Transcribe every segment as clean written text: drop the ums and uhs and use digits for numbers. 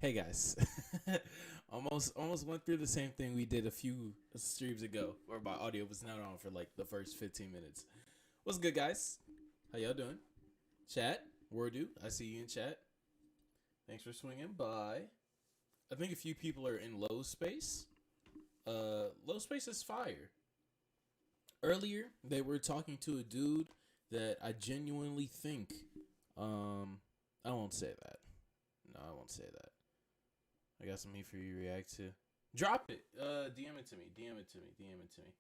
Hey guys, almost went through the same thing we did a few streams ago, where my audio was not on for like the first 15 minutes. What's good, guys? How y'all doing? Chat, Wordu, I see you in chat. Thanks for swinging by. I think a few people are in low space. Low space is fire. Earlier, they were talking to a dude that I genuinely think. I won't say that. No, I won't say that. I got something for you to react to. Drop it. DM it to me. DM it to me. DM it to me.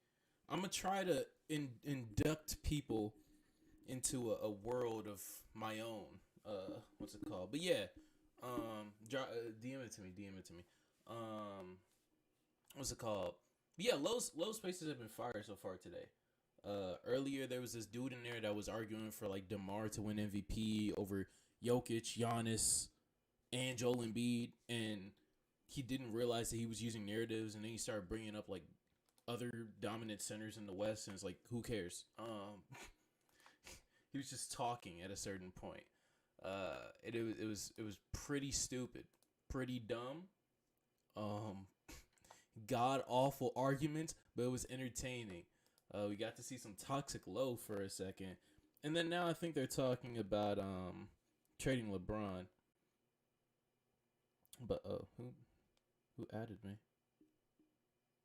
I'm gonna try to induct people into a world of my own. What's it called? But yeah, DM it to me. DM it to me. What's it called? But yeah, low spaces have been fired so far today. Earlier there was this dude in there that was arguing for like DeMar to win MVP over Jokic, Giannis, and Joel Embiid, and he didn't realize that he was using narratives, and then he started bringing up like other dominant centers in the West, and it's like, who cares? He was just talking at a certain point. It was pretty stupid, pretty dumb, god awful arguments, but it was entertaining. We got to see some toxic low for a second, and then now I think they're talking about trading LeBron. But who added me?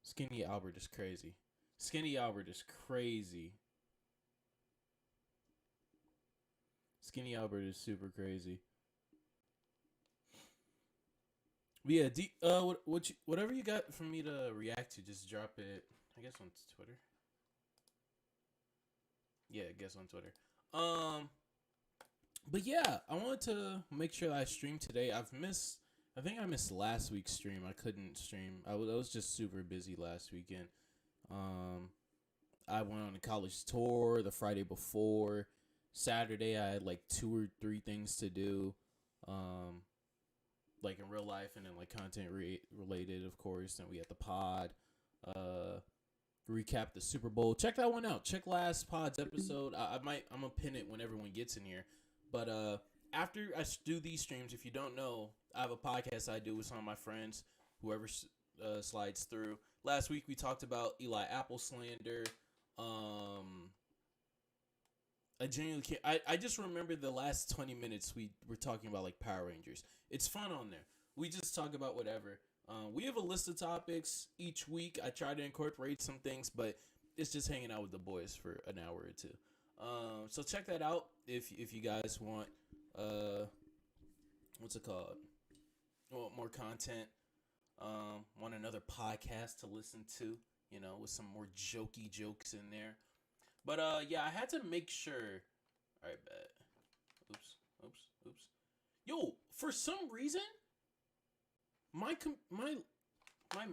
Skinny Albert is crazy. Skinny Albert is crazy. Skinny Albert is super crazy. But yeah, whatever you got for me to react to, just drop it. I guess on Twitter. Yeah, I guess on Twitter. But yeah, I wanted to make sure that I stream today. I think I missed last week's stream. I couldn't stream. I was just super busy last weekend. I went on a college tour the Friday before. Saturday, I had like 2 or 3 things to do, like in real life, and then like content related, of course. And we had the pod, recap the Super Bowl. Check that one out. Check last pod's episode. I'm gonna pin it when everyone gets in here. But after I do these streams, if you don't know, I have a podcast I do with some of my friends, whoever slides through. Last week we talked about Eli Apple slander. I genuinely can't. I just remember the last 20 minutes we were talking about like Power Rangers. It's fun on there. We just talk about whatever. We have a list of topics each week. I try to incorporate some things, but it's just hanging out with the boys for an hour or two. So check that out if you guys want. What's it called? Want more content? Want another podcast to listen to? You know, with some more jokey jokes in there. But yeah, I had to make sure. All right, bet. Oops. Yo, for some reason, my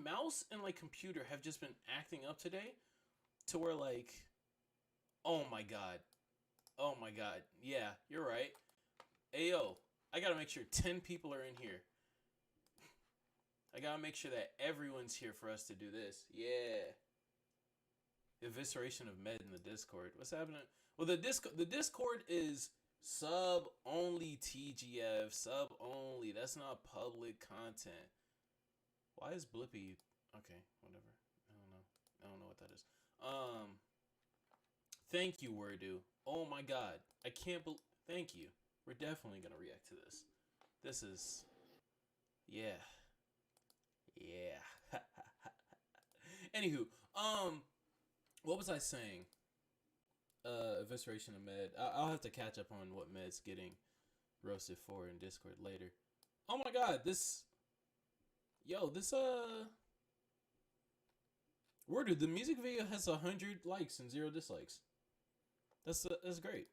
mouse and like computer have just been acting up today, to where like, oh my god, yeah, you're right. Ayo, I gotta make sure 10 people are in here. I gotta make sure that everyone's here for us to do this. Yeah. Evisceration of Med in the Discord. What's happening? Well, the Discord is sub only TGF. Sub only. That's not public content. Why is Blippi? Okay, whatever. I don't know what that is. Thank you, Wordu. Oh my god. I can't believe. Thank you. We're definitely gonna react to this. This is. Yeah. Yeah. Anywho, what was I saying? Evisceration of Med. I'll have to catch up on what Med's getting roasted for in Discord later. Oh my god, this Word, the music video has 100 likes and 0 dislikes. That's great.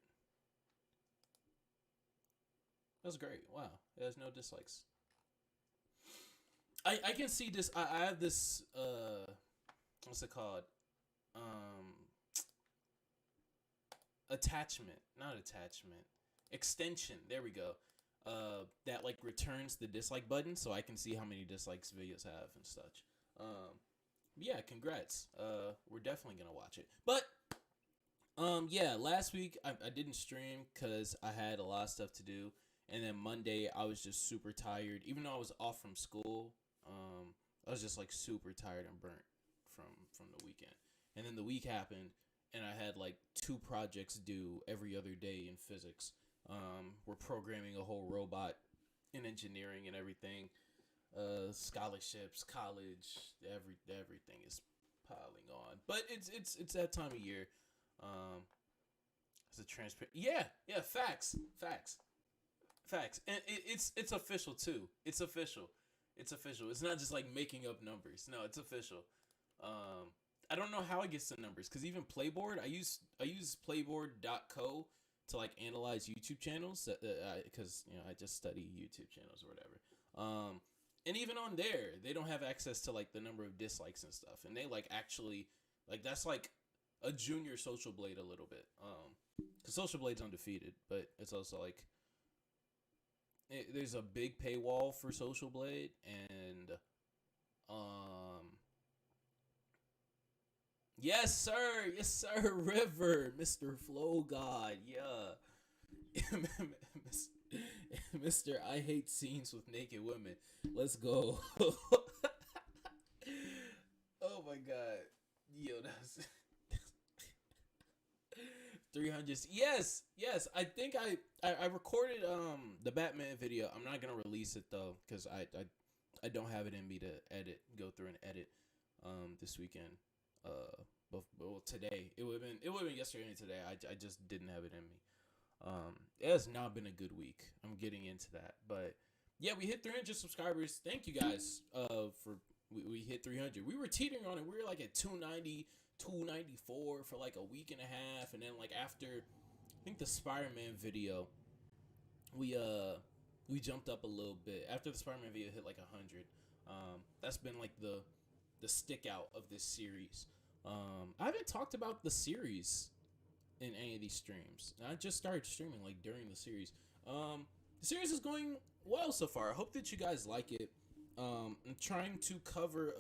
That's great. Wow, it has no dislikes. I can see this. I have this. What's it called? Extension, there we go, that like returns the dislike button, so I can see how many dislikes videos have and such. Yeah, congrats. We're definitely gonna watch it. But yeah, last week I didn't stream because I had a lot of stuff to do, And then Monday, I was just super tired. Even though I was off from school, I was just like super tired and burnt from the weekend. And then the week happened, and I had like 2 projects due every other day in physics. We're programming a whole robot in engineering and everything. Scholarships, college, everything is piling on. But it's that time of year. It's a transparent. Yeah, facts, and it's official too. It's official. It's official. It's not just like making up numbers. No, it's official. Um, I don't know how it gets the numbers because even Playboard, I use Playboard.co to like analyze YouTube channels because I just study YouTube channels or whatever. And even on there, they don't have access to like the number of dislikes and stuff, and they like actually like that's like a junior Social Blade a little bit. Because Social Blade's undefeated, but it's also like there's a big paywall for Social Blade, and yes sir, River, Mr. Flow God, yeah, Mr. I hate scenes with naked women. Let's go. Oh my god, yo, that's 300. Yes. I think I recorded the Batman video. I'm not gonna release it though because I don't have it in me to go through and edit this weekend. Well, today it would have been yesterday and today. I just didn't have it in me. It has not been a good week. I'm getting into that, but yeah, we hit 300 subscribers. Thank you guys. For we hit 300. We were teetering on it. We were like at 290, 294 for like a week and a half, and then like after I think the Spider-Man video, we jumped up a little bit. After the Spider-Man video hit like 100. That's been like the stick out of this series. I haven't talked about the series in any of these streams. I just started streaming like during the series. The series is going well so far. I hope that you guys like it. I'm trying to cover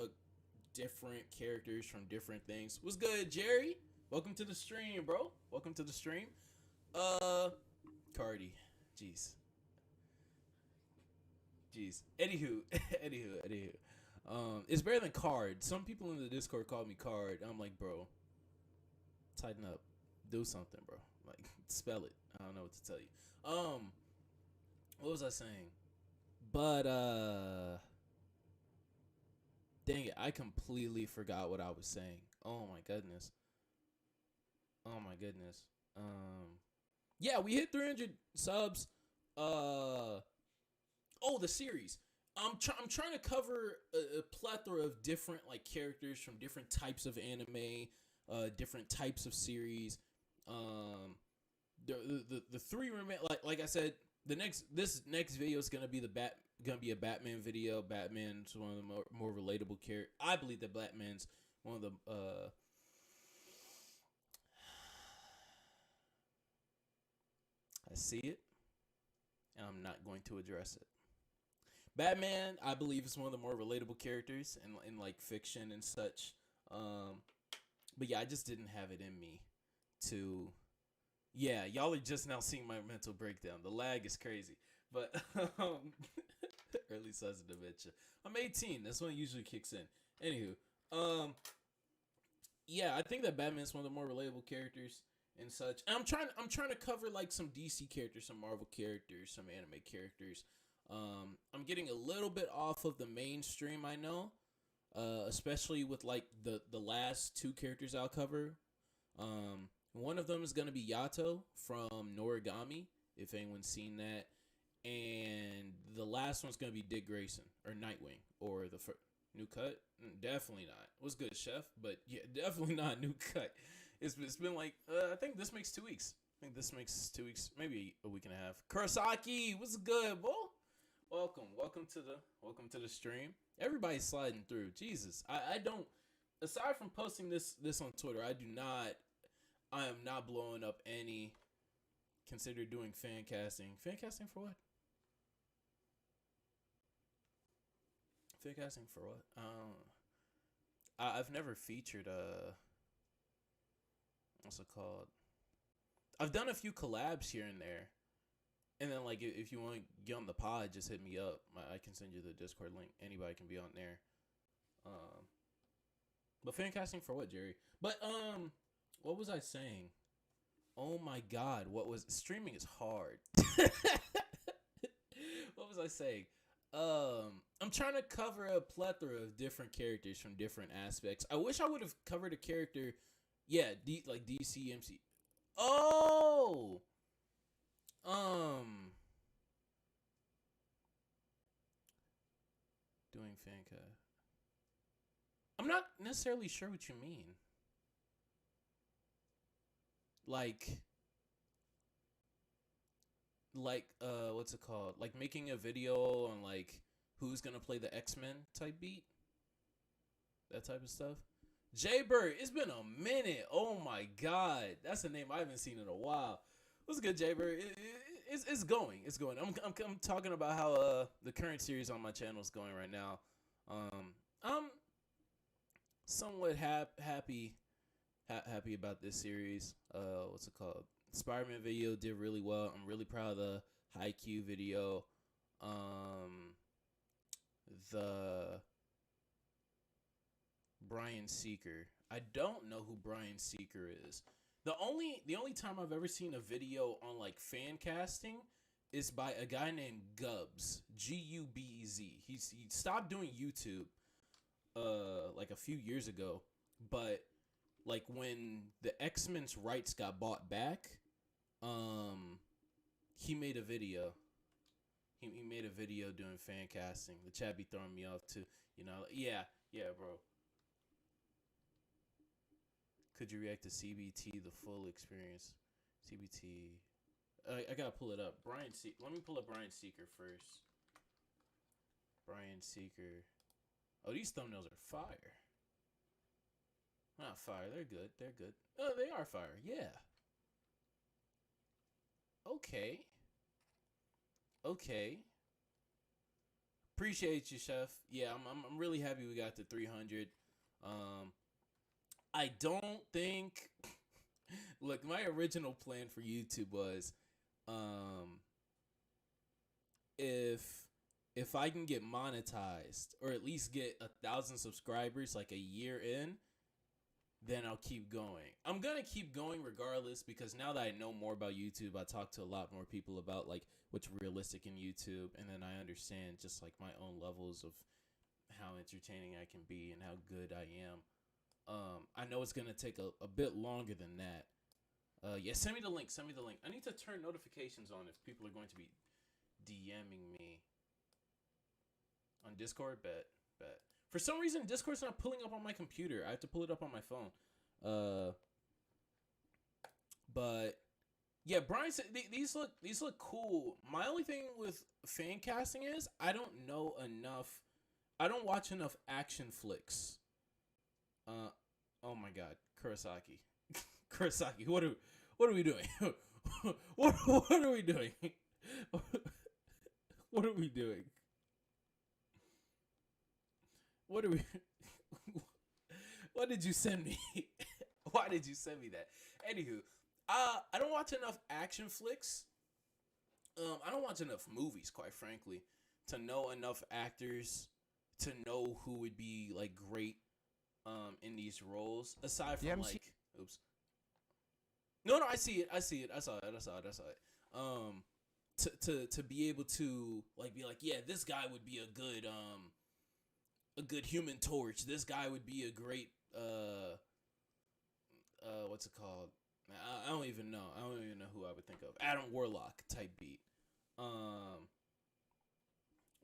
different characters from different things. What's good, Jerry? Welcome to the stream, bro. Welcome to the stream. Cardi. Jeez. Anywho. It's better than Card. Some people in the Discord call me Card. I'm like, bro, tighten up. Do something, bro. Like, spell it. I don't know what to tell you. What was I saying? But dang it, I completely forgot what I was saying. Oh my goodness. Yeah, we hit 300 subs. The series. I'm trying to cover a plethora of different like characters from different types of anime, different types of series. The three remain like I said. This next video is gonna be a Batman video. Batman's one of the more relatable characters. I believe that Batman's one of the I see it, and I'm not going to address it. Batman, I believe, is one of the more relatable characters in like fiction and such. But yeah, I just didn't have it in me to. Yeah, y'all are just now seeing my mental breakdown. The lag is crazy, but early signs of dementia. I'm 18. That's when it usually kicks in. Anywho, yeah, I think that Batman's one of the more relatable characters and such. And I'm trying to cover like some DC characters, some Marvel characters, some anime characters. I'm getting a little bit off of the mainstream, I know, especially with like the last 2 characters I'll cover. One of them is gonna be Yato from Noragami, if anyone's seen that, and the last one's gonna be Dick Grayson or Nightwing or the new cut. Definitely not. What's good, Chef? But yeah, definitely not new cut. It's been like I think this makes 2 weeks. Maybe a week and a half. Kurosaki, what's good, boy? Welcome to the stream. Everybody's sliding through. Jesus, I don't. Aside from posting this on Twitter, I am not blowing up any. Consider doing fan casting. Fan casting for what? Fan casting for what? I've never featured what's it called? I've done a few collabs here and there. And then like if you want to get on the pod, just hit me up. I can send you the Discord link. Anybody can be on there. But fan casting for what, Jerry? But what was I saying? Oh my God, what was streaming is hard. What was I saying? I'm trying to cover a plethora of different characters from different aspects. I wish I would have covered a character, yeah, like DC, MC. Oh, doing fan cast. I'm not necessarily sure what you mean. Like what's it called? Like making a video on like who's gonna play the X-Men type beat, that type of stuff. Jaybird, it's been a minute. Oh my God, that's a name I haven't seen in a while. What's good, Jaybird? It's going. It's going. I'm talking about how the current series on my channel is going right now. I'm somewhat happy about this series. What's it called? Spider-Man video did really well. I'm really proud of the Haikyuu video. The Brian Seeker. I don't know who Brian Seeker is. The only time I've ever seen a video on like fan casting is by a guy named Gubz, Gubez. He stopped doing YouTube like a few years ago, but like when the X-Men's rights got bought back, he made a video. He made a video doing fan casting. The chat be throwing me off too, you know. Yeah, bro. Could you react to CBT, the full experience? CBT. I gotta pull it up. Let me pull up Brian Seeker first. Brian Seeker. Oh, these thumbnails are fire. Not fire. They're good. They're good. Oh, they are fire. Yeah. Okay. Appreciate you, Chef. Yeah, I'm really happy we got to 300. I don't think. Look, my original plan for YouTube was, if I can get monetized or at least get 1,000 subscribers like a year in, then I'll keep going. I'm gonna keep going regardless because now that I know more about YouTube, I talk to a lot more people about like what's realistic in YouTube, and then I understand just like my own levels of how entertaining I can be and how good I am. I know it's gonna take a bit longer than that. Yeah, send me the link. I need to turn notifications on if people are going to be DMing me on Discord. Bet. For some reason, Discord's not pulling up on my computer. I have to pull it up on my phone. But yeah, Brian said these look cool. My only thing with fan casting is I don't know enough. I don't watch enough action flicks. Oh my God, Kurosaki. What are we doing? what are we doing? What are we doing? What did you send me? Why did you send me that? Anywho, I don't watch enough action flicks. I don't watch enough movies, quite frankly, to know enough actors to know who would be like great in these roles. Aside from like, oops. No, I see it. I saw it. To be able to like be like, yeah, this guy would be a good Human Torch. This guy would be a great what's it called? I don't even know. I don't even know who I would think of. Adam Warlock type beat.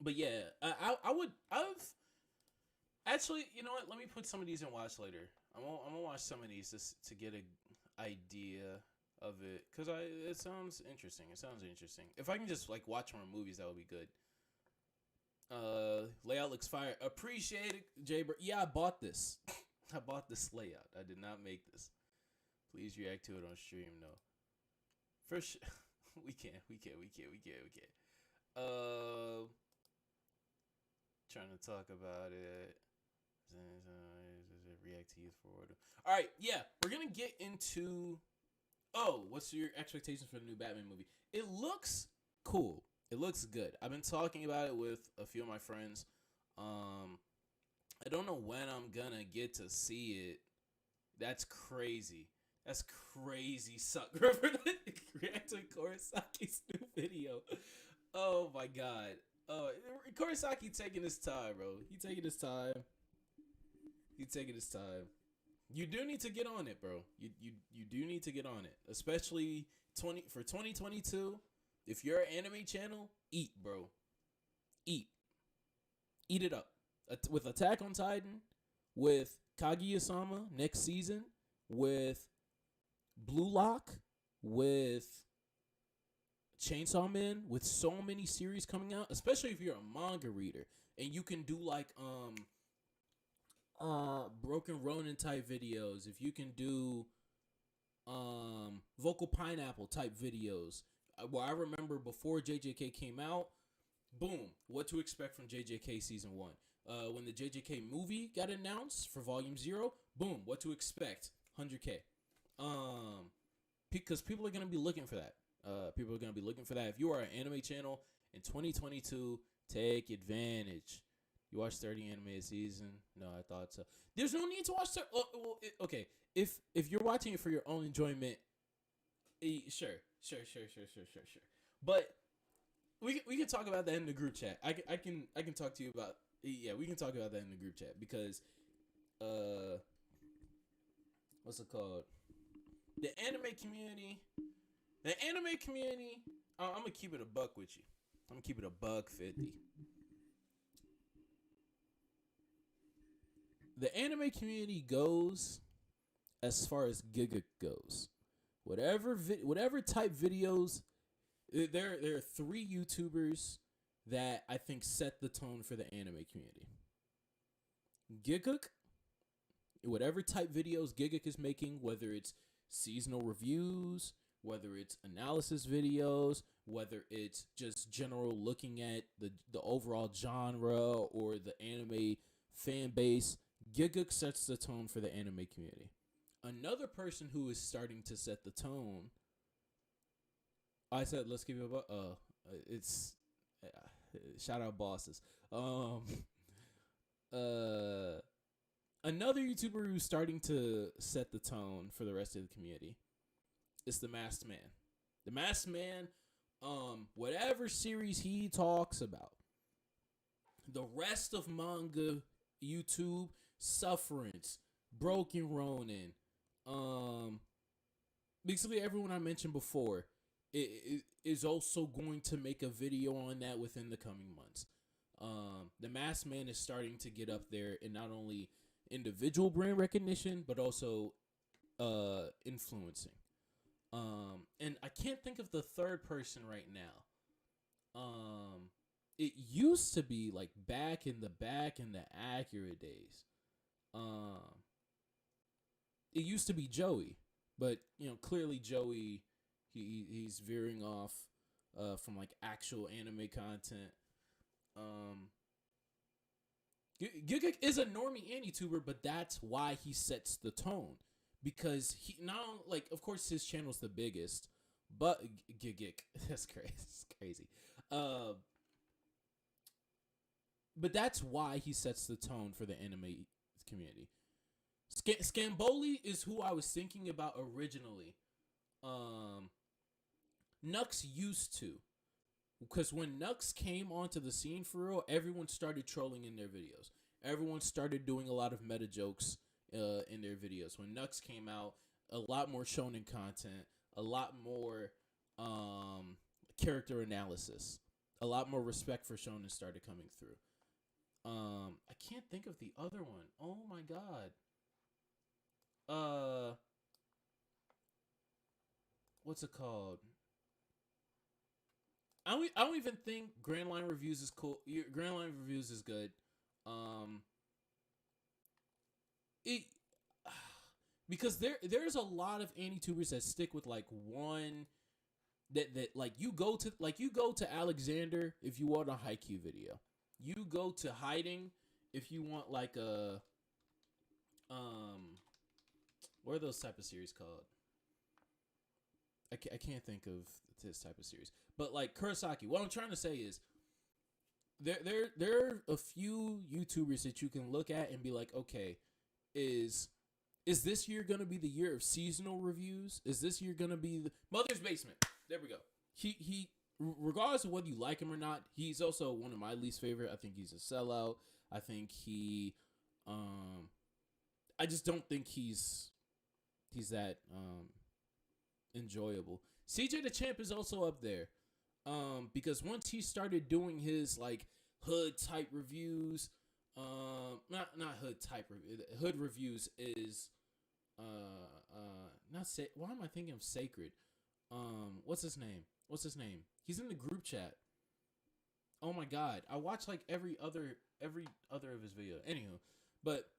But yeah, I've actually, you know what? Let me put some of these and watch later. I'm gonna watch some of these just to get a idea of it, cause it sounds interesting. If I can just like watch more movies, that would be good. Layout looks fire. Appreciate it, Jaybird. Yeah, I bought this. I bought this layout. I did not make this. Please react to it on stream. No, for sure. We can't. Trying to talk about it. React to youth forward. All right, yeah, we're gonna get into. Oh, what's your expectations for the new Batman movie? It looks cool. It looks good. I've been talking about it with a few of my friends. I don't know when I'm gonna get to see it. That's crazy. That's crazy. Suck. React to Kurisaki's new video. Oh my god. Oh, Kurosaki taking his time, bro. He taking his time. He taking his time. You do need to get on it, bro. You do need to get on it, especially 2022. If you're an anime channel, eat, bro. Eat. Eat it up. With Attack on Titan, with Kaguya-sama next season, with Blue Lock, with Chainsaw Man, with so many series coming out, especially if you're a manga reader and you can do like Broken Ronin type videos, if you can do Vocal Pineapple type videos. Well, I remember before JJK came out, boom, what to expect from JJK season 1. When the JJK movie got announced for Volume 0, boom, what to expect, 100K. Because people are going to be looking for that. People are going to be looking for that. If you are an anime channel in 2022, take advantage. You watch 30 anime a season? No, I thought so. There's no need to watch. Okay, if you're watching it for your own enjoyment, sure. But we can talk about that in the group chat. I can talk to you about. Yeah, we can talk about that in the group chat because, what's it called? The anime community. I'm gonna keep it a buck with you. I'm gonna keep it a $1.50. The anime community goes as far as Giga goes. Whatever type videos, there are 3 YouTubers that I think set the tone for the anime community. Giguk, whatever type videos Giguk is making, whether it's seasonal reviews, whether it's analysis videos, whether it's just general looking at the overall genre or the anime fan base, Giguk sets the tone for the anime community. Another person who is starting to set the tone, I said, let's give you it's shout out bosses. Another YouTuber who's starting to set the tone for the rest of the community is the Masked Man. The Masked Man, whatever series he talks about, the rest of manga YouTube, Sufferance, Broken Ronin, basically everyone I mentioned before, it is also going to make a video on that within the coming months. The Masked Man is starting to get up there in not only individual brand recognition, but also influencing. And I can't think of the third person right now. It used to be like back in the Accurate days. It used to be Joey, but clearly Joey, he's veering off from like actual anime content. Giguk is a normie YouTuber, but that's why he sets the tone, because he not like, of course his channel's the biggest, but Giguk, that's crazy. But that's why he sets the tone for the anime community. Scamboli is who I was thinking about originally. Nux used to. Because when Nux came onto the scene for real, everyone started trolling in their videos. Everyone started doing a lot of meta jokes in their videos. When Nux came out, a lot more shonen content, a lot more character analysis, a lot more respect for shonen started coming through. I can't think of the other one. Oh my god. What's it called? I don't even think Grand Line Reviews is cool. Grand Line Reviews is good. Because there's a lot of AniTubers that stick with like one that like you go to Alexander if you want a Haikyuu video. You go to Hiding if you want like a what are those type of series called? I can't think of this type of series. But like Kurosaki, what I'm trying to say is there are a few YouTubers that you can look at and be like, okay, is this year gonna be the year of seasonal reviews? Is this year gonna be the Mother's Basement? There we go. He regardless of whether you like him or not, he's also one of my least favorite. I think he's a sellout. I think I just don't think he's that enjoyable. CJ the Champ is also up there. Because once he started doing his like hood type reviews, not hood type hood reviews is not say why am I thinking of Sacred? What's his name? He's in the group chat. Oh my god, I watch like every other of his video. Anywho, but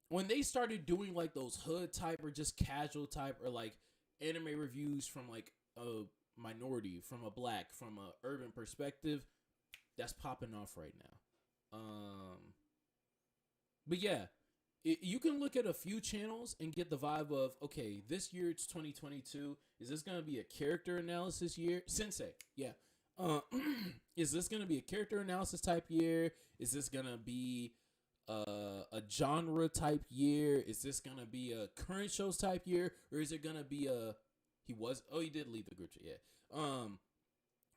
when they started doing like those hood type or just casual type or like anime reviews from like a minority, from a black, from a urban perspective, that's popping off right now. But yeah, you can look at a few channels and get the vibe of, okay, this year it's 2022. Is this gonna be a character analysis year? Sensei, yeah. Is this gonna be a character analysis type year? Is this gonna be a genre type year? Is this gonna be a current shows type year, or is it gonna be a he did leave the group chat, yeah.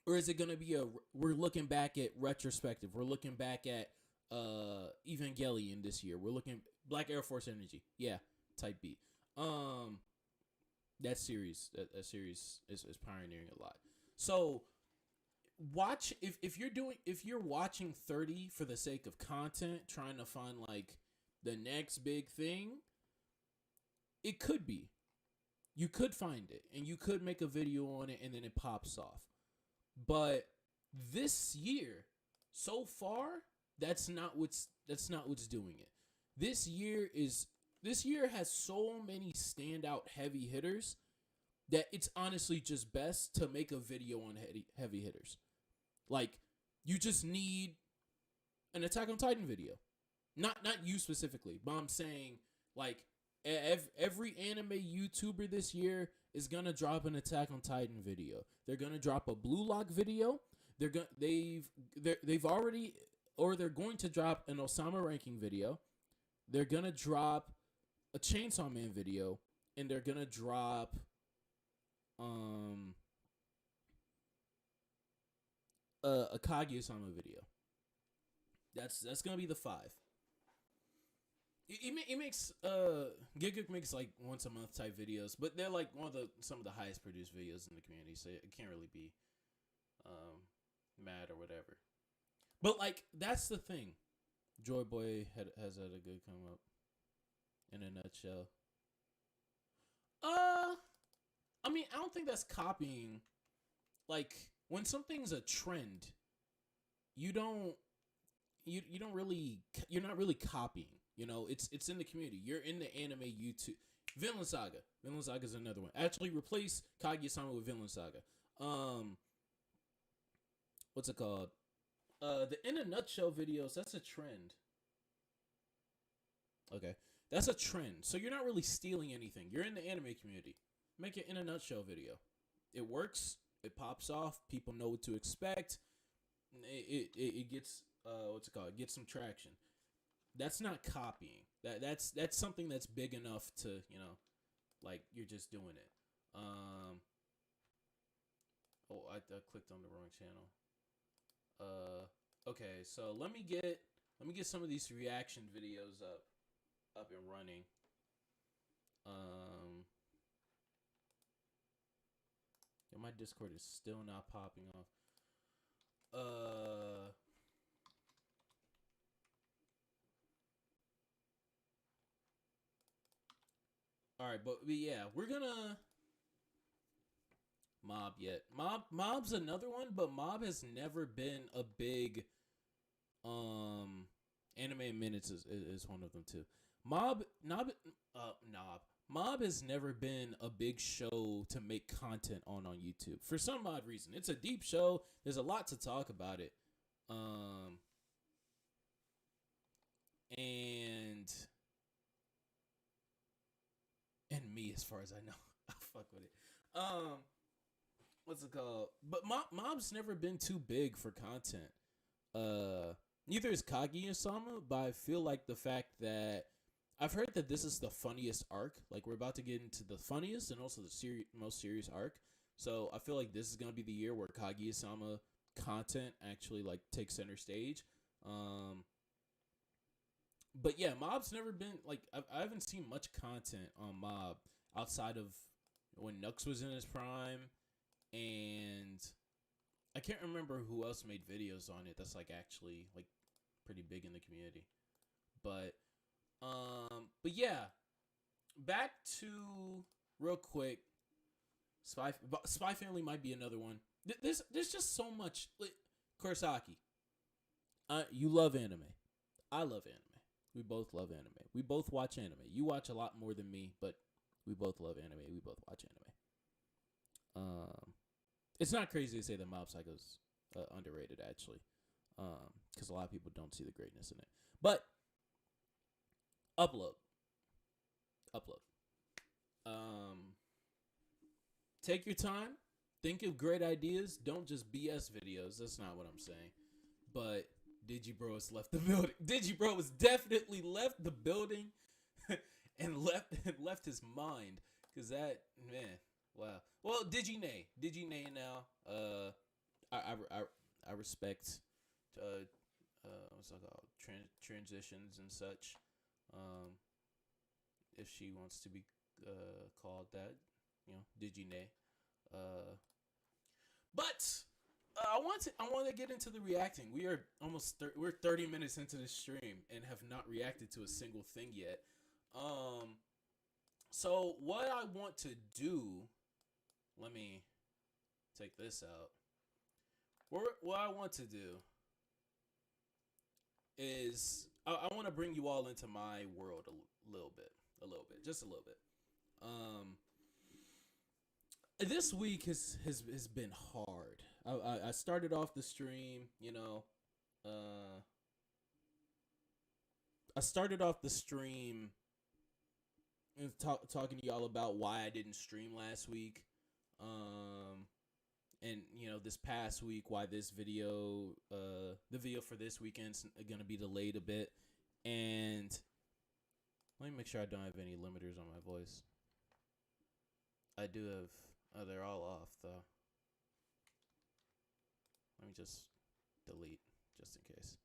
Or is it gonna be we're looking back at retrospective, we're looking back at Evangelion this year, we're looking Black Air Force Energy, yeah, type beat. That series is pioneering a lot. So watch if you're watching 30 for the sake of content, trying to find like the next big thing, it could be. You could find it and you could make a video on it and then it pops off. But this year, so far, that's not what's doing it. This year has so many standout heavy hitters that it's honestly just best to make a video on heavy hitters. Like, you just need an Attack on Titan video. Not you specifically, but I'm saying like every anime YouTuber this year is gonna drop an Attack on Titan video. They're gonna drop a Blue Lock video. They're going to drop an Osama ranking video. They're gonna drop a Chainsaw Man video, and they're gonna drop a Kaguya-sama video. That's gonna be the 5. It makes Giguk makes like once a month type videos, but they're like some of the highest produced videos in the community, so it can't really be mad or whatever. But like that's the thing. Joy Boy has had a good come up in a nutshell. I mean, I don't think that's copying. Like when something's a trend, you're not really copying. You know, it's in the community. You're in the anime YouTube. Vinland Saga. Vinland Saga is another one. Actually, replace Kaguya-sama with Vinland Saga. What's it called? The In a Nutshell videos. That's a trend. Okay, that's a trend. So you're not really stealing anything. You're in the anime community. Make it In a Nutshell video. It works. It pops off. People know what to expect. It gets what's it called? It gets some traction. That's not copying. That's something that's big enough to, you know, like you're just doing it. I clicked on the wrong channel. Okay, so let me get some of these reaction videos up and running. Yeah, my Discord is still not popping off. All right, but yeah, we're gonna Mob yet. Mob's another one, but Mob has never been a big Anime Minutes is one of them too. Mob has never been a big show to make content on YouTube for some odd reason. It's a deep show. There's a lot to talk about it. And me as far as I know. I fuck with it. What's it called? But Mob's never been too big for content. Neither is Kaguya-sama, but I feel like the fact that I've heard that this is the funniest arc. Like, we're about to get into the funniest and also the most serious arc. So I feel like this is gonna be the year where Kaguya-sama content actually like takes center stage. But yeah, Mob's never been like I haven't seen much content on Mob outside of when Nux was in his prime, and I can't remember who else made videos on it that's like actually like pretty big in the community. But yeah, back to real quick. Spy Family might be another one. There's just so much. Like, Kurosaki, you love anime. I love anime. We both love anime. We both watch anime. You watch a lot more than me, but we both love anime. We both watch anime. It's not crazy to say that Mob Psycho's underrated, actually, because a lot of people don't see the greatness in it. But upload. Take your time. Think of great ideas. Don't just BS videos. That's not what I'm saying. But Digibro has left the building. Digibro has definitely left the building and left his mind. Cause that, man, wow. Well, Digine now. I respect what's it called, transitions and such. If she wants to be called that, Digine. But I want to get into the reacting. We are we're 30 minutes into the stream and have not reacted to a single thing yet. So what I want to do, let me take this out. What I want to do is I want to bring you all into my world a little bit, just a little bit. This week has been hard. I started off the stream, I started off the stream and talking to y'all about why I didn't stream last week. And this past week, why this video, the video for this weekend's gonna be delayed a bit. And let me make sure I don't have any limiters on my voice. I do have. Oh, they're all off though. Let me just delete just in case.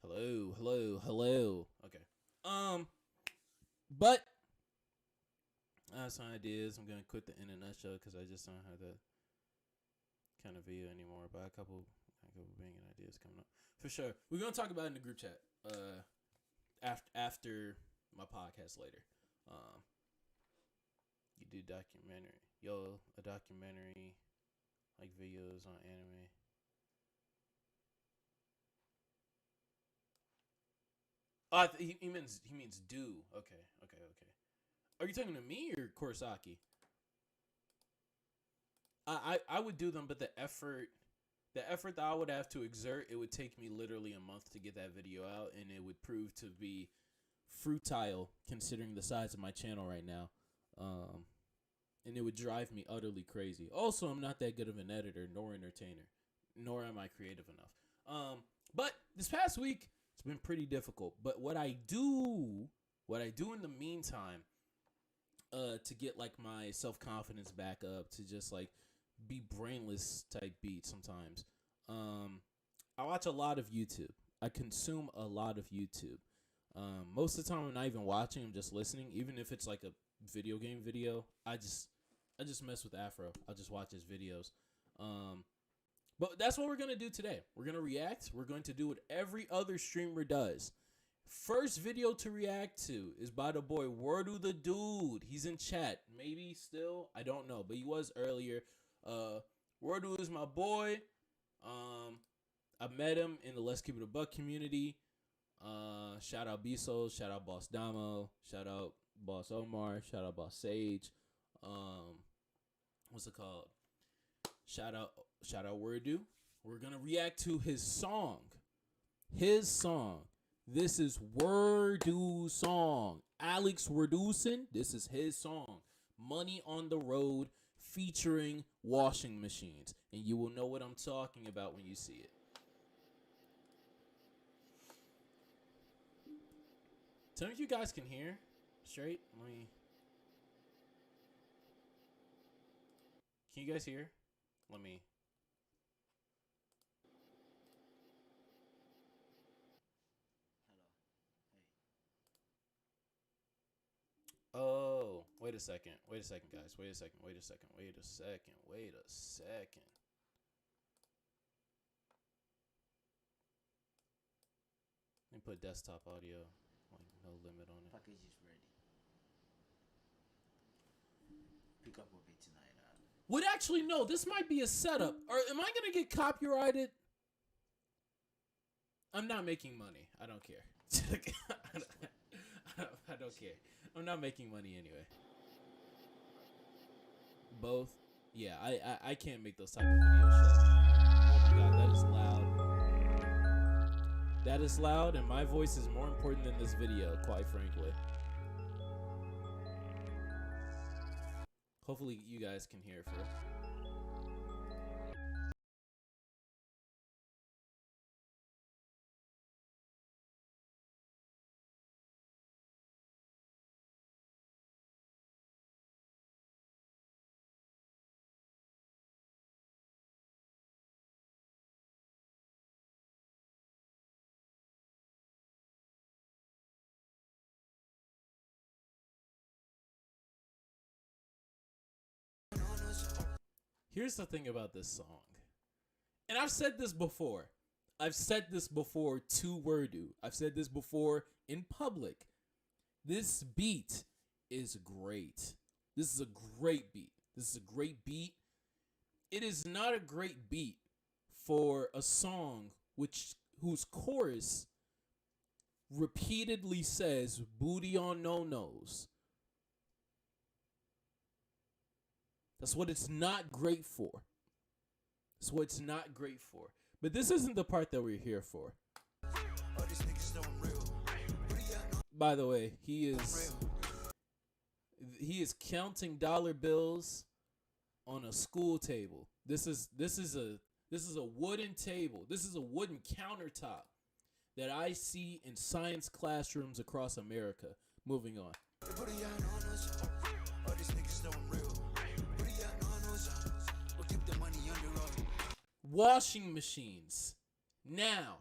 Hello. Okay. But I have some ideas. I'm gonna quit the internet show because I just don't have that kind of video anymore. But a couple banging ideas coming up for sure. We're gonna talk about it in the group chat. After my podcast later. You do documentary. A documentary, like videos on anime. Oh, he means do. Okay. Are you talking to me or Kurosaki? I would do them, but the effort that I would have to exert, it would take me literally a month to get that video out, and it would prove to be futile considering the size of my channel right now. And it would drive me utterly crazy. Also, I'm not that good of an editor nor entertainer, nor am I creative enough. But this past week, it's been pretty difficult. But what I do in the meantime, to get like my self-confidence back up, to just like be brainless type beat sometimes, I watch a lot of YouTube. I consume a lot of YouTube. Most of the time I'm not even watching, I'm just listening. Even if it's like a video game video, I just mess with Afro. I'll just watch his videos. But that's what we're gonna do today. We're gonna react. We're going to do what every other streamer does. First video to react to is by the boy Wordu the Dude. He's in chat. Maybe still, I don't know, but he was earlier. Wordu is my boy. I met him in the Let's Keep It a Buck community. Shout out Bezos, shout out Boss Damo, shout out Boss Omar, shout out Boss Sage. What's it called? Shout out Wordu. We're gonna react to his song. This is Wordu's song. Alex Reducin. This is his song, Money on the Road, featuring washing machines. And you will know what I'm talking about when you see it. Tell me if you guys can hear straight. Can you guys hear? Let me. Oh, wait a second. Wait a second, guys. Wait a second. Wait a second. Wait a second. Wait a second. Let me put desktop audio. Like, no limit on it. Package is ready. Pick up of it tonight. Would actually, no, this might be a setup. Or am I going to get copyrighted? I'm not making money. I don't care. I don't care. I'm not making money anyway. Both? Yeah, I can't make those type of videos. Oh my god, that is loud. That is loud, and my voice is more important than this video, quite frankly. Hopefully you guys can hear for it. Here's the thing about this song. And I've said this before. I've said this before to Wordu. I've said this before in public. This beat is great. This is a great beat. This is a great beat. It is not a great beat for a song whose chorus repeatedly says booty on no-nos. That's what it's not great for. That's what it's not great for. But this isn't the part that we're here for. By the way, he is counting dollar bills on a school table. This is a wooden table. This is a wooden countertop that I see in science classrooms across America. Moving on. Washing machines. Now,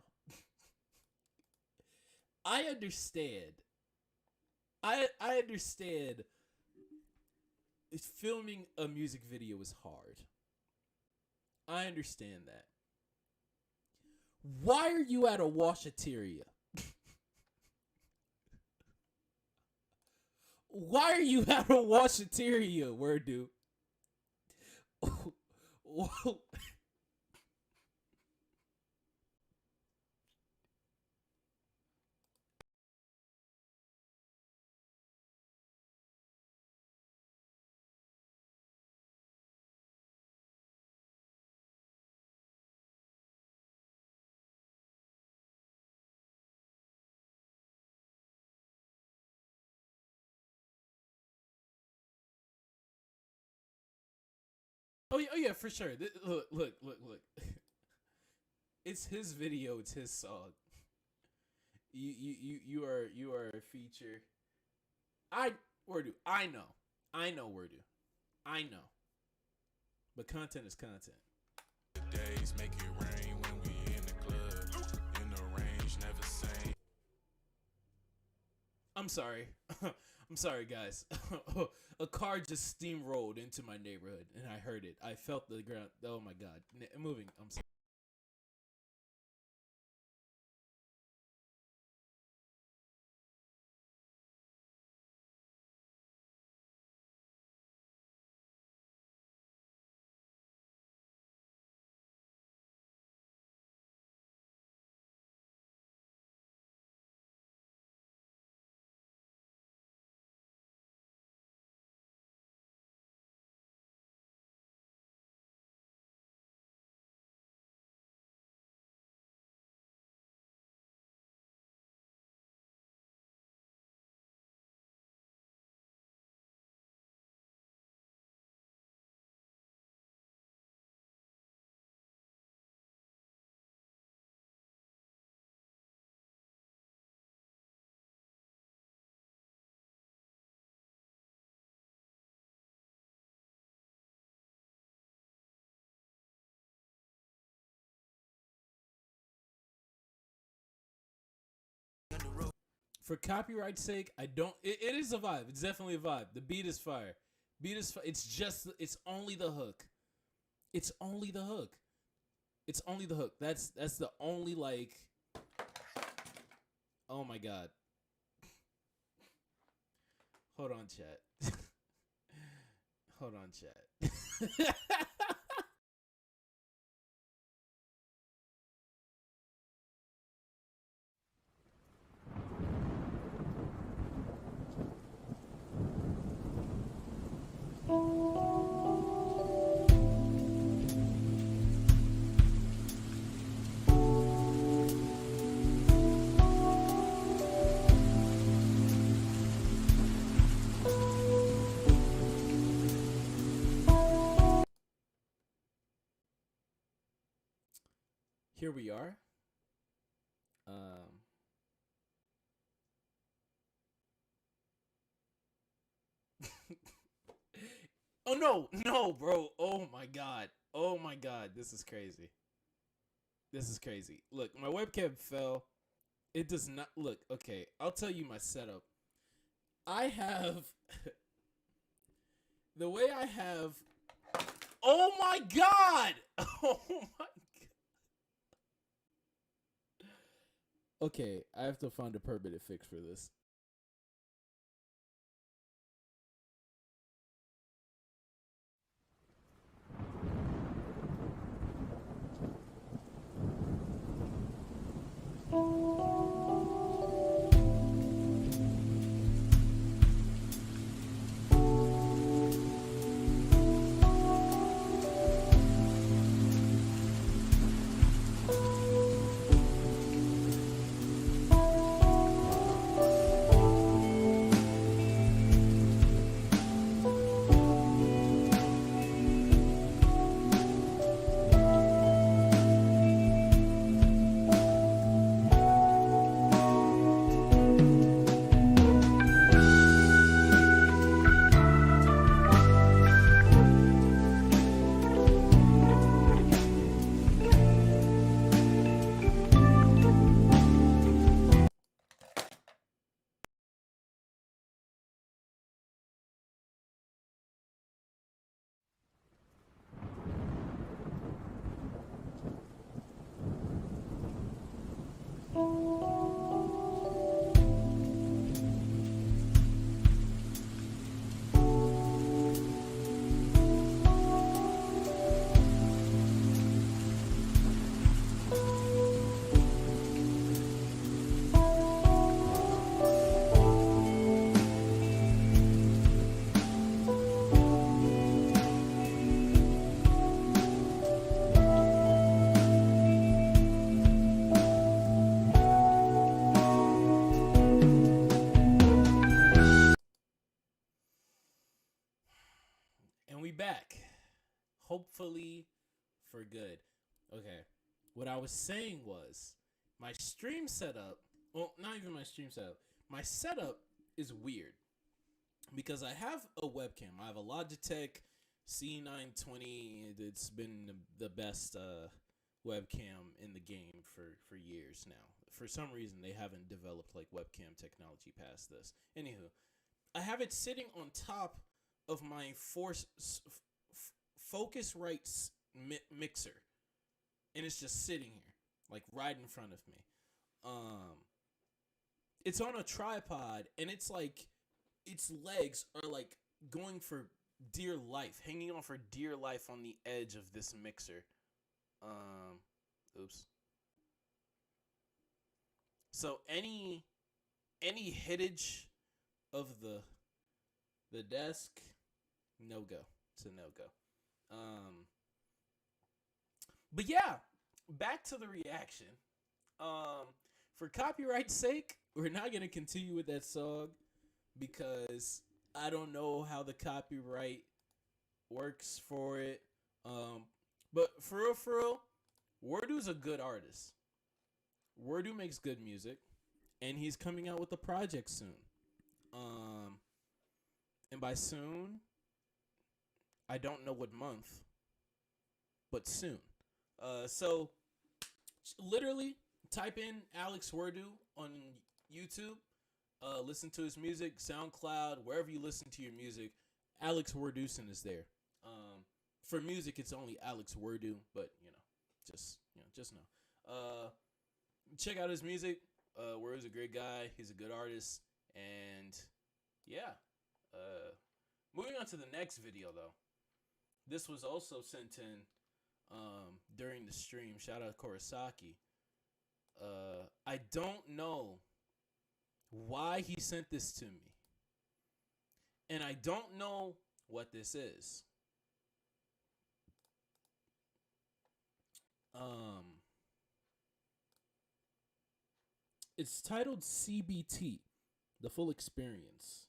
I understand. I understand filming a music video is hard. I understand that. Why are you at a washateria? Why are you at a washateria, Wordu? Oh yeah, for sure. Look. It's his video. It's his song. You are a feature. Wordu. I know Wordu. I know. But content is content. Days make it rain when we in the club. In the range, never same. I'm sorry. I'm sorry, guys. A car just steamrolled into my neighborhood, and I heard it. I felt the ground. Oh my god. Moving. I'm sorry. For copyright's sake, I don't. It is a vibe. It's definitely a vibe. The beat is fire. It's only the hook. It's only the hook. It's only the hook. That's the only like. Oh my god. Hold on, chat. Hold on, chat. Here we are. Oh no, bro. Oh my god. This is crazy. This is crazy. Look, my webcam fell. It does not look okay. I'll tell you my setup. I have the way I have. Oh my god. Oh my god. Okay, I have to find a permanent fix for this. And we back. Hopefully for good. Okay. What I was saying was my stream setup, well, not even my stream setup. My setup is weird because I have a webcam. I have a Logitech C920. It's been the best webcam in the game for years now. For some reason, they haven't developed like webcam technology past this. Anywho, I have it sitting on top of my Focusrite mixer, and it's just sitting here, like right in front of me. It's on a tripod, and it's like its legs are like going for dear life, hanging on for dear life on the edge of this mixer. Oops. So any hittage of the desk, no go. It's a no go. But yeah, back to the reaction. For copyright's sake, we're not gonna continue with that song because I don't know how the copyright works for it. But for real, Wordu's a good artist. Wordu makes good music, and he's coming out with a project soon. And by soon, I don't know what month, but soon. So literally type in Alex Wordu on YouTube, Listen to his music, SoundCloud, wherever you listen to your music. Alex Werduson is there. For music, it's only Alex Werdu, but just know. Check out his music. Werdu's a great guy. He's a good artist, and yeah. Moving on to the next video though. This was also sent in during the stream. Shout out Kurosaki. I don't know why he sent this to me. And I don't know what this is. It's titled CBT, The Full Experience.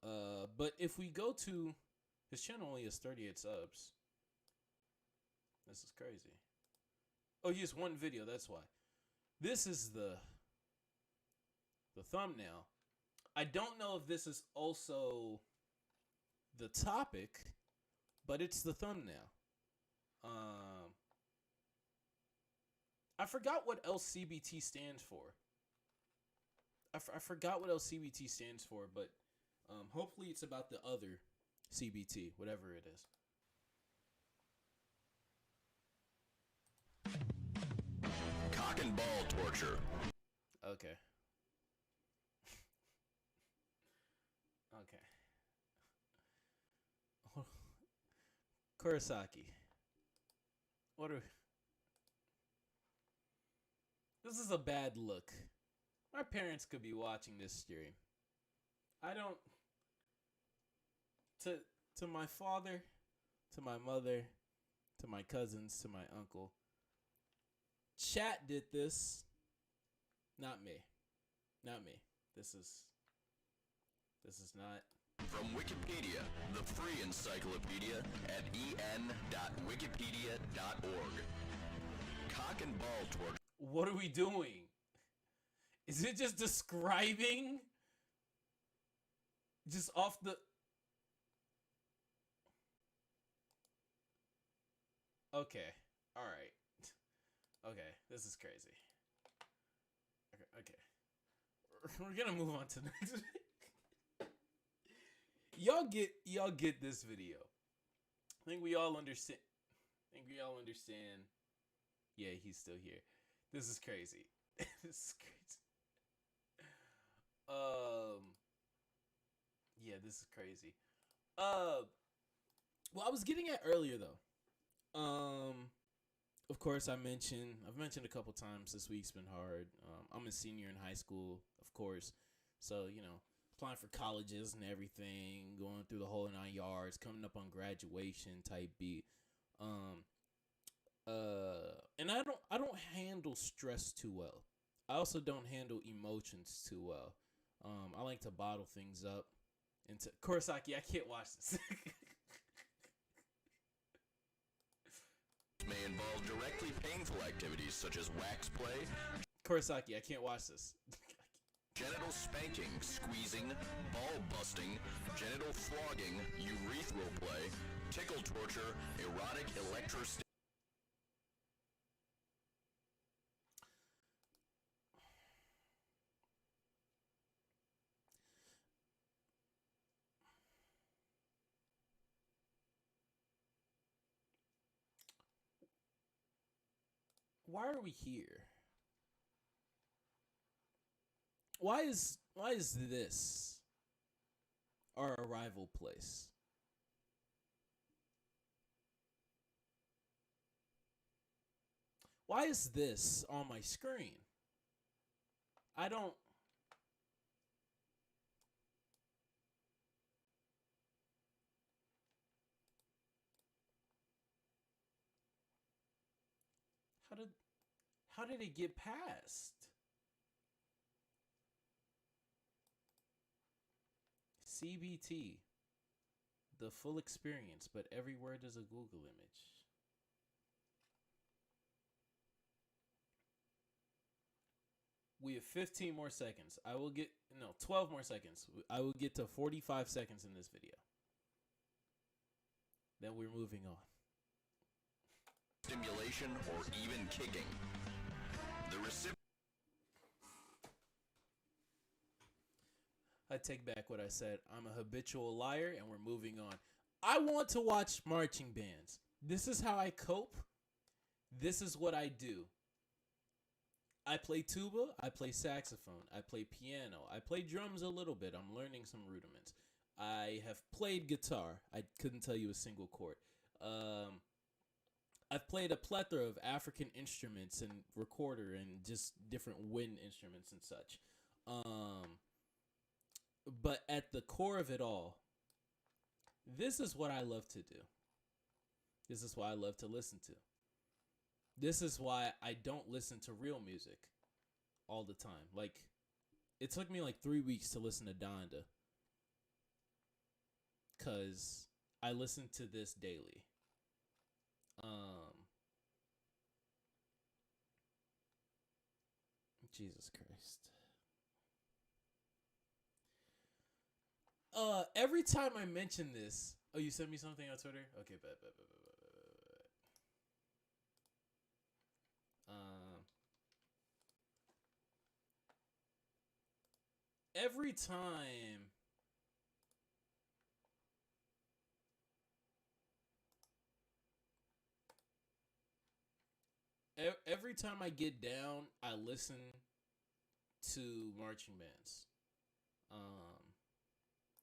But if we go to his channel, only has 38 subs. This is crazy. Oh, he has one video, that's why. This is the thumbnail. I don't know if this is also the topic, but it's the thumbnail. I forgot what LCBT stands for. I forgot what LCBT stands for, but hopefully it's about the other CBT, whatever it is. Cock and ball torture. Okay. Okay. Kurosaki. This is a bad look. My parents could be watching this stream. I don't. To my father, to my mother, to my cousins, to my uncle. Chat did this. Not me. Not me. This is not. From Wikipedia, the free encyclopedia at en.wikipedia.org. Cock and ball torture. What are we doing? Is it just describing? Just off the... Okay. Alright. Okay. This is crazy. Okay. We're gonna move on to the next. Y'all get this video. I think we all understand. Yeah, he's still here. This is crazy. This is crazy. Yeah, this is crazy. Well, I was getting at earlier though. Of course, I've mentioned a couple times this week's been hard. I'm a senior in high school, of course, so applying for colleges and everything, going through the whole 9 yards, coming up on graduation type beat. And I don't handle stress too well. I also don't handle emotions too well. I like to bottle things up. Kurosaki, I can't watch this. May involve directly painful activities such as wax play, Kurosaki, I can't watch this. genital spanking, squeezing, ball busting, genital flogging, urethral play, tickle torture, erotic electrostimulation. Why are we here? Why is this our arrival place? Why is this on my screen? I don't... How did it get past? CBT, the full experience, but every word is a Google image. We have 15 more seconds. 12 more seconds. I will get to 45 seconds in this video. Then we're moving on. Stimulation or even kicking. The recipient. I take back what I said. I'm a habitual liar, and we're moving on. I want to watch marching bands. This is how I cope. This is what I do. I play tuba. I play saxophone. I play piano. I play drums a little bit. I'm learning some rudiments. I have played guitar. I couldn't tell you a single chord. I've played a plethora of African instruments and recorder and just different wind instruments and such. But at the core of it all, this is what I love to do. This is why I love to listen to. This is why I don't listen to real music all the time. Like, it took me like 3 weeks to listen to Donda. Because I listen to this daily. Jesus Christ. Every time I mention this, oh, you sent me something on Twitter? Okay, bet. Every time I get down, I listen to marching bands.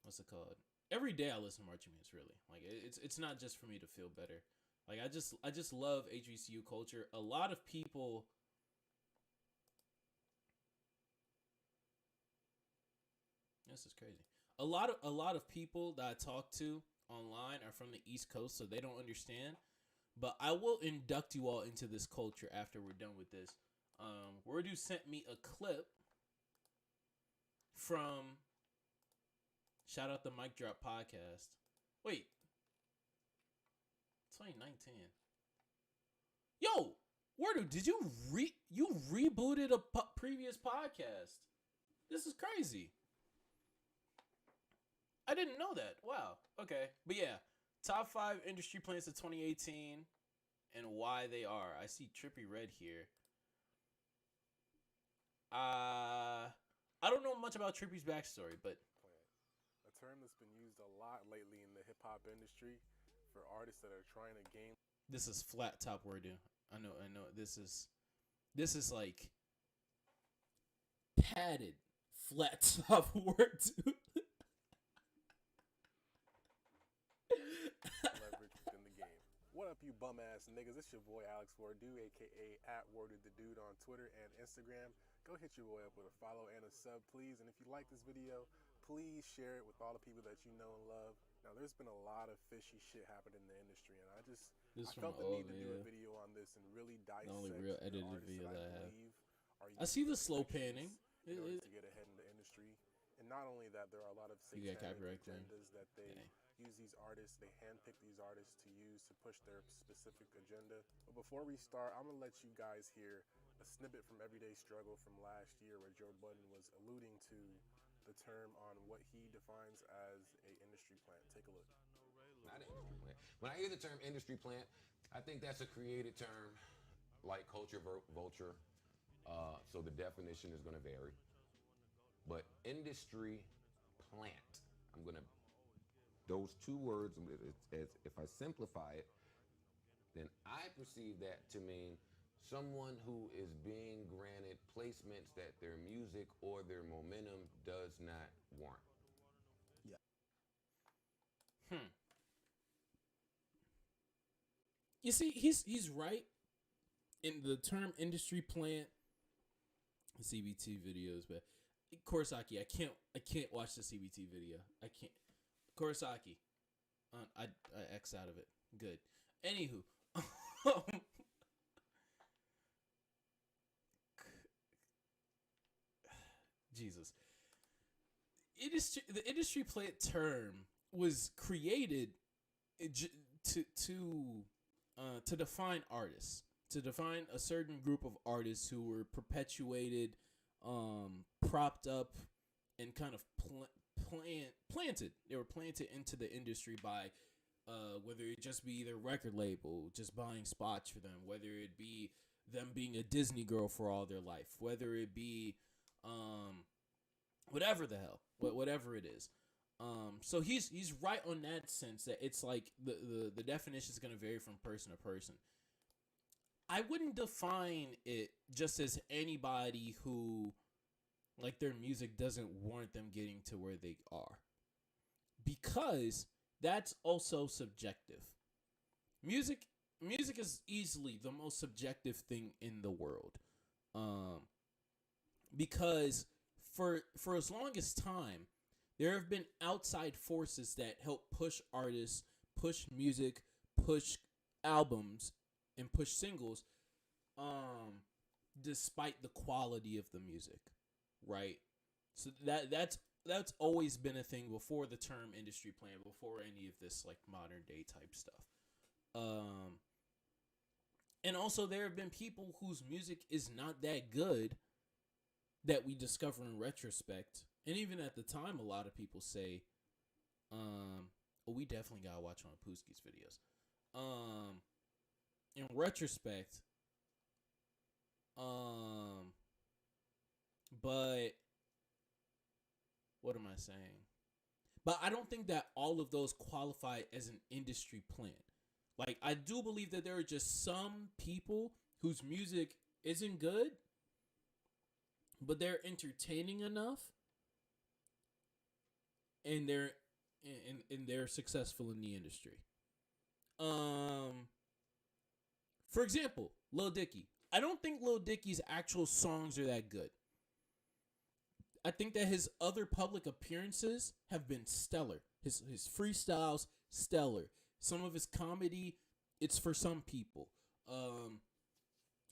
What's it called? Every day I listen to marching bands, really. Like, it's not just for me to feel better. Like, I just love HBCU culture. A lot of people This is crazy. A lot of people that I talk to online are from the East Coast, so they don't understand. But I will induct you all into this culture after we're done with this. Wordu sent me a clip from shout out the Mic Drop podcast. Wait, 2019. Yo, Wordu, did you rebooted a previous podcast? This is crazy. I didn't know that. Wow. Okay. But yeah, top 5 industry plants of 2018 and why they are. I see Trippie Red here. I don't know much about Trippie's backstory, but a term that's been used a lot lately in the hip hop industry for artists that are trying to gain. This is flat top Wordu. I know. This is like padded flat top Wordu. Leverage within the game. What up, you bum ass niggas? It's your boy Alex Wordu, aka @Wordu the Dude on Twitter and Instagram. Go hit your boy up with a follow and a sub, please. And if you like this video, please share it with all the people that you know and love. Now, there's been a lot of fishy shit happening in the industry, and I felt the need to do a video on this and really dissect the only real edited video that I have. Are I see the slow panning. in order to get ahead in the industry. And not only that, there are a lot of satanic agendas that they use these artists. They handpick these artists to use to push their specific agenda. But before we start, I'm going to let you guys hear a snippet from Everyday Struggle from last year where Joe Budden was alluding to the term on what he defines as a industry plant. Take a look. Not an industry plant. When I hear the term industry plant, I think that's a created term like culture vulture. So the definition is going to vary. But industry plant, those two words, if I simplify it, then I perceive that to mean someone who is being granted placements that their music or their momentum does not warrant. You see, he's right in the term industry plant. CBT videos, but Kurosaki, I can't watch the CBT video. I can't. Kurosaki, I X out of it. Good. Anywho, Jesus. The industry plant term was created to define artists, to define a certain group of artists who were perpetuated, propped up, and kind of planted. They were planted into the industry by whether it just be their record label just buying spots for them, whether it be them being a Disney girl for all their life, whether it be whatever the hell, whatever it is. So he's right on that sense that it's like the definition is going to vary from person to person. I wouldn't define it just as anybody who, like, their music doesn't warrant them getting to where they are, because that's also subjective. Music is easily the most subjective thing in the world, because for as long as time, there have been outside forces that help push artists, push music, push albums, and push singles, despite the quality of the music, right? So that's always been a thing before the term industry plan, before any of this like modern day type stuff. And also there have been people whose music is not that good that we discover in retrospect. And even at the time, a lot of people say, we definitely gotta watch one of Pooskie's videos. In retrospect, but what am I saying? But I don't think that all of those qualify as an industry plan. Like, I do believe that there are just some people whose music isn't good, but they're entertaining enough, and they're successful in the industry. For example, Lil Dicky. I don't think Lil Dicky's actual songs are that good. I think that his other public appearances have been stellar. His freestyles, stellar. Some of his comedy, it's for some people.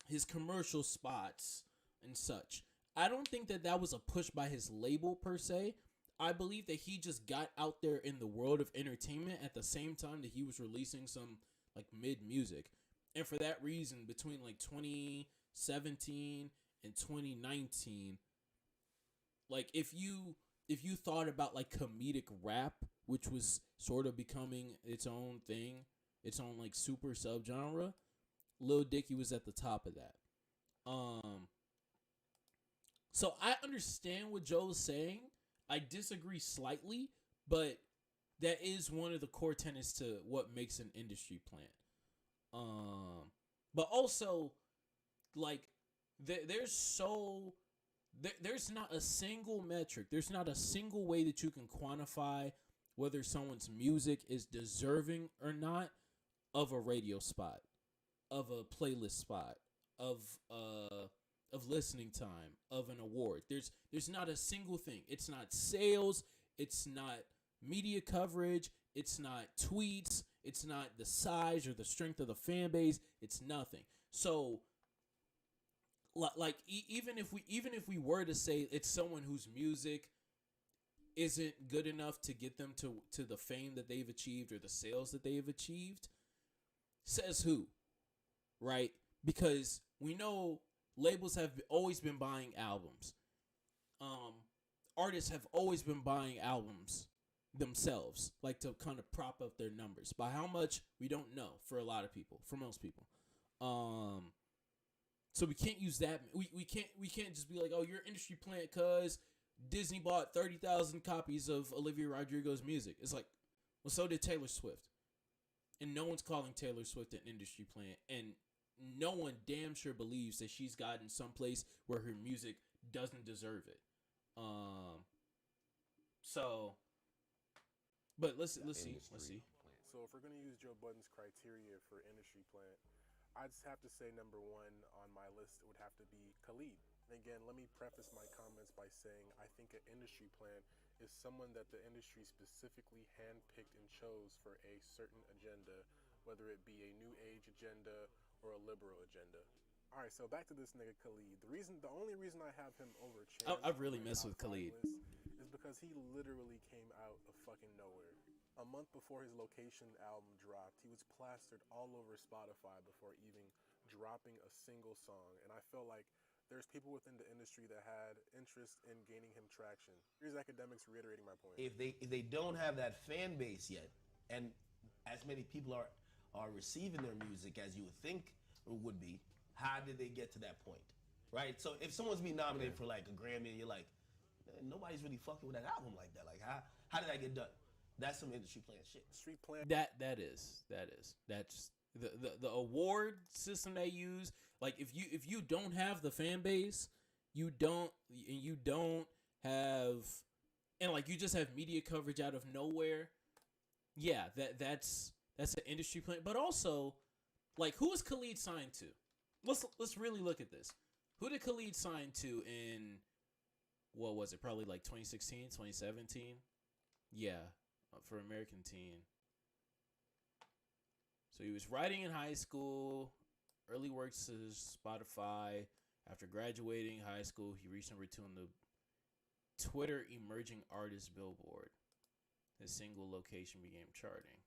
His commercial spots and such. I don't think that was a push by his label per se. I believe that he just got out there in the world of entertainment at the same time that he was releasing some like mid music. And for that reason, between like 2017 and 2019, like if you thought about like comedic rap, which was sort of becoming its own thing, its own like super subgenre, Lil Dicky was at the top of that. So I understand what Joe's saying. I disagree slightly, but that is one of the core tenets to what makes an industry plan. But also, like, there's not a single metric. There's not a single way that you can quantify whether someone's music is deserving or not of a radio spot, of a playlist spot, of listening time, of an award. There's not a single thing. It's not sales. It's not media coverage. It's not tweets. It's not the size or the strength of the fan base. It's nothing. So, like, even if we were to say it's someone whose music isn't good enough to get them to the fame that they've achieved or the sales that they've achieved, says who, right? Because we know labels have always been buying albums. Artists have always been buying albums themselves, like to kind of prop up their numbers. By how much, we don't know for a lot of people, for most people. So we can't use that. We can't just be like, oh, you're industry plant because Disney bought 30,000 copies of Olivia Rodrigo's music. It's like, well, so did Taylor Swift. And no one's calling Taylor Swift an industry plant. And no one damn sure believes that she's gotten someplace where her music doesn't deserve it. But let's see. So if we're going to use Joe Budden's criteria for industry plant, I'd have to say number one on my list would have to be Khalid. And again, let me preface my comments by saying I think an industry plant is someone that the industry specifically handpicked and chose for a certain agenda, whether it be a new age agenda or a liberal agenda. All right, so back to this nigga Khalid. The only reason I have him over Chance, I've really messed with Khalid, is because he literally came out of fucking nowhere. A month before his Location album dropped, he was plastered all over Spotify before even dropping a single song. And I felt like there's people within the industry that had interest in gaining him traction. Here's Akademiks reiterating my point. If they don't have that fan base yet, and as many people are receiving their music as you would think it would be, how did they get to that point, right? So if someone's being nominated for like a Grammy and you're like, nobody's really fucking with that album like that. Like, how did that get done? That's some industry plant shit. Street plant. That's the award system they use. Like, if you don't have the fan base, you don't have, and like you just have media coverage out of nowhere. Yeah, that's an industry plant. But also, like, who is Khalid signed to? Let's really look at this. Who did Khalid sign to in, what was it? Probably like 2016, 2017? Yeah, for American Teen. So he was writing in high school, early works to Spotify. After graduating high school, he reached number 2 on the Twitter Emerging Artist Billboard. His single Location began charting.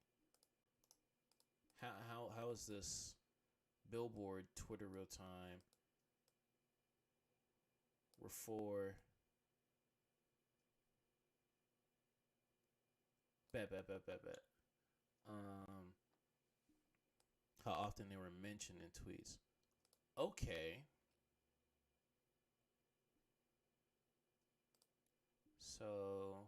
How is this Billboard Twitter real time? We're for bet. How often they were mentioned in tweets. Okay. So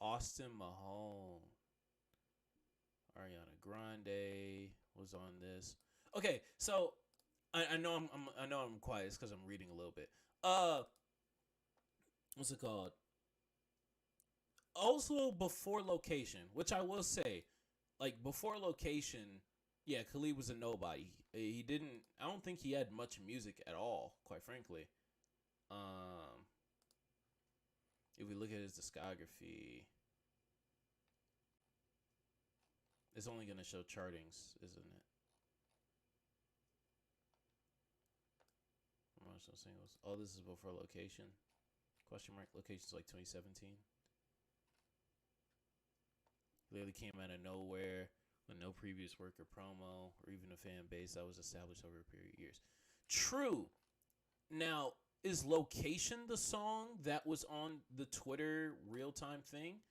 Austin Mahone, Ariana Grande was on this. Okay, so I know I'm quiet. It's because I'm reading a little bit. What's it called? Also, before Location, which I will say, like, before Location, yeah, Khalid was a nobody. He didn't. I don't think he had much music at all, quite frankly. If we look at his discography, it's only gonna show chartings, isn't it? Promotional singles. Oh, this is before Location. Question mark. Location's like 2017. Literally came out of nowhere with no previous work or promo or even a fan base that was established over a period of years. True. Now, is Location the song that was on the Twitter real-time thing?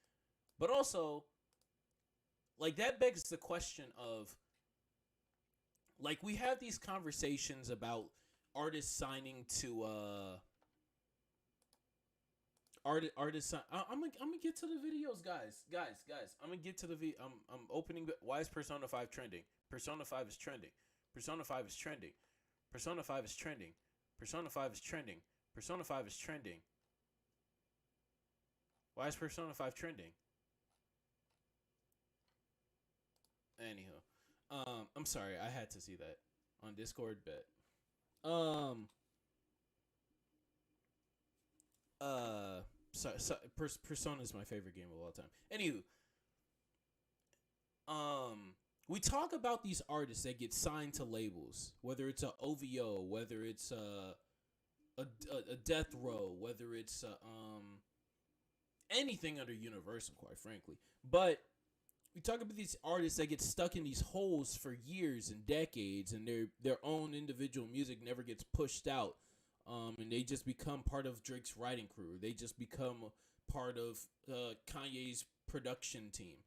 But also, like, that begs the question of, like, we have these conversations about artists signing to artists. I'm gonna get to the videos, guys. I'm gonna get to the I'm opening. Why is Persona 5 trending? Persona 5 is trending. Persona 5 is trending. Persona 5 is trending. Persona 5 is trending. Persona 5 is trending. Why is Persona 5 trending? Anywho, I'm sorry, I had to see that on Discord. Bet. Persona is my favorite game of all time. Anywho, we talk about these artists that get signed to labels, whether it's a OVO, whether it's a Death Row, whether it's anything under Universal, quite frankly. But we talk about these artists that get stuck in these holes for years and decades, and their own individual music never gets pushed out. And they just become part of Drake's writing crew. They just become part of Kanye's production team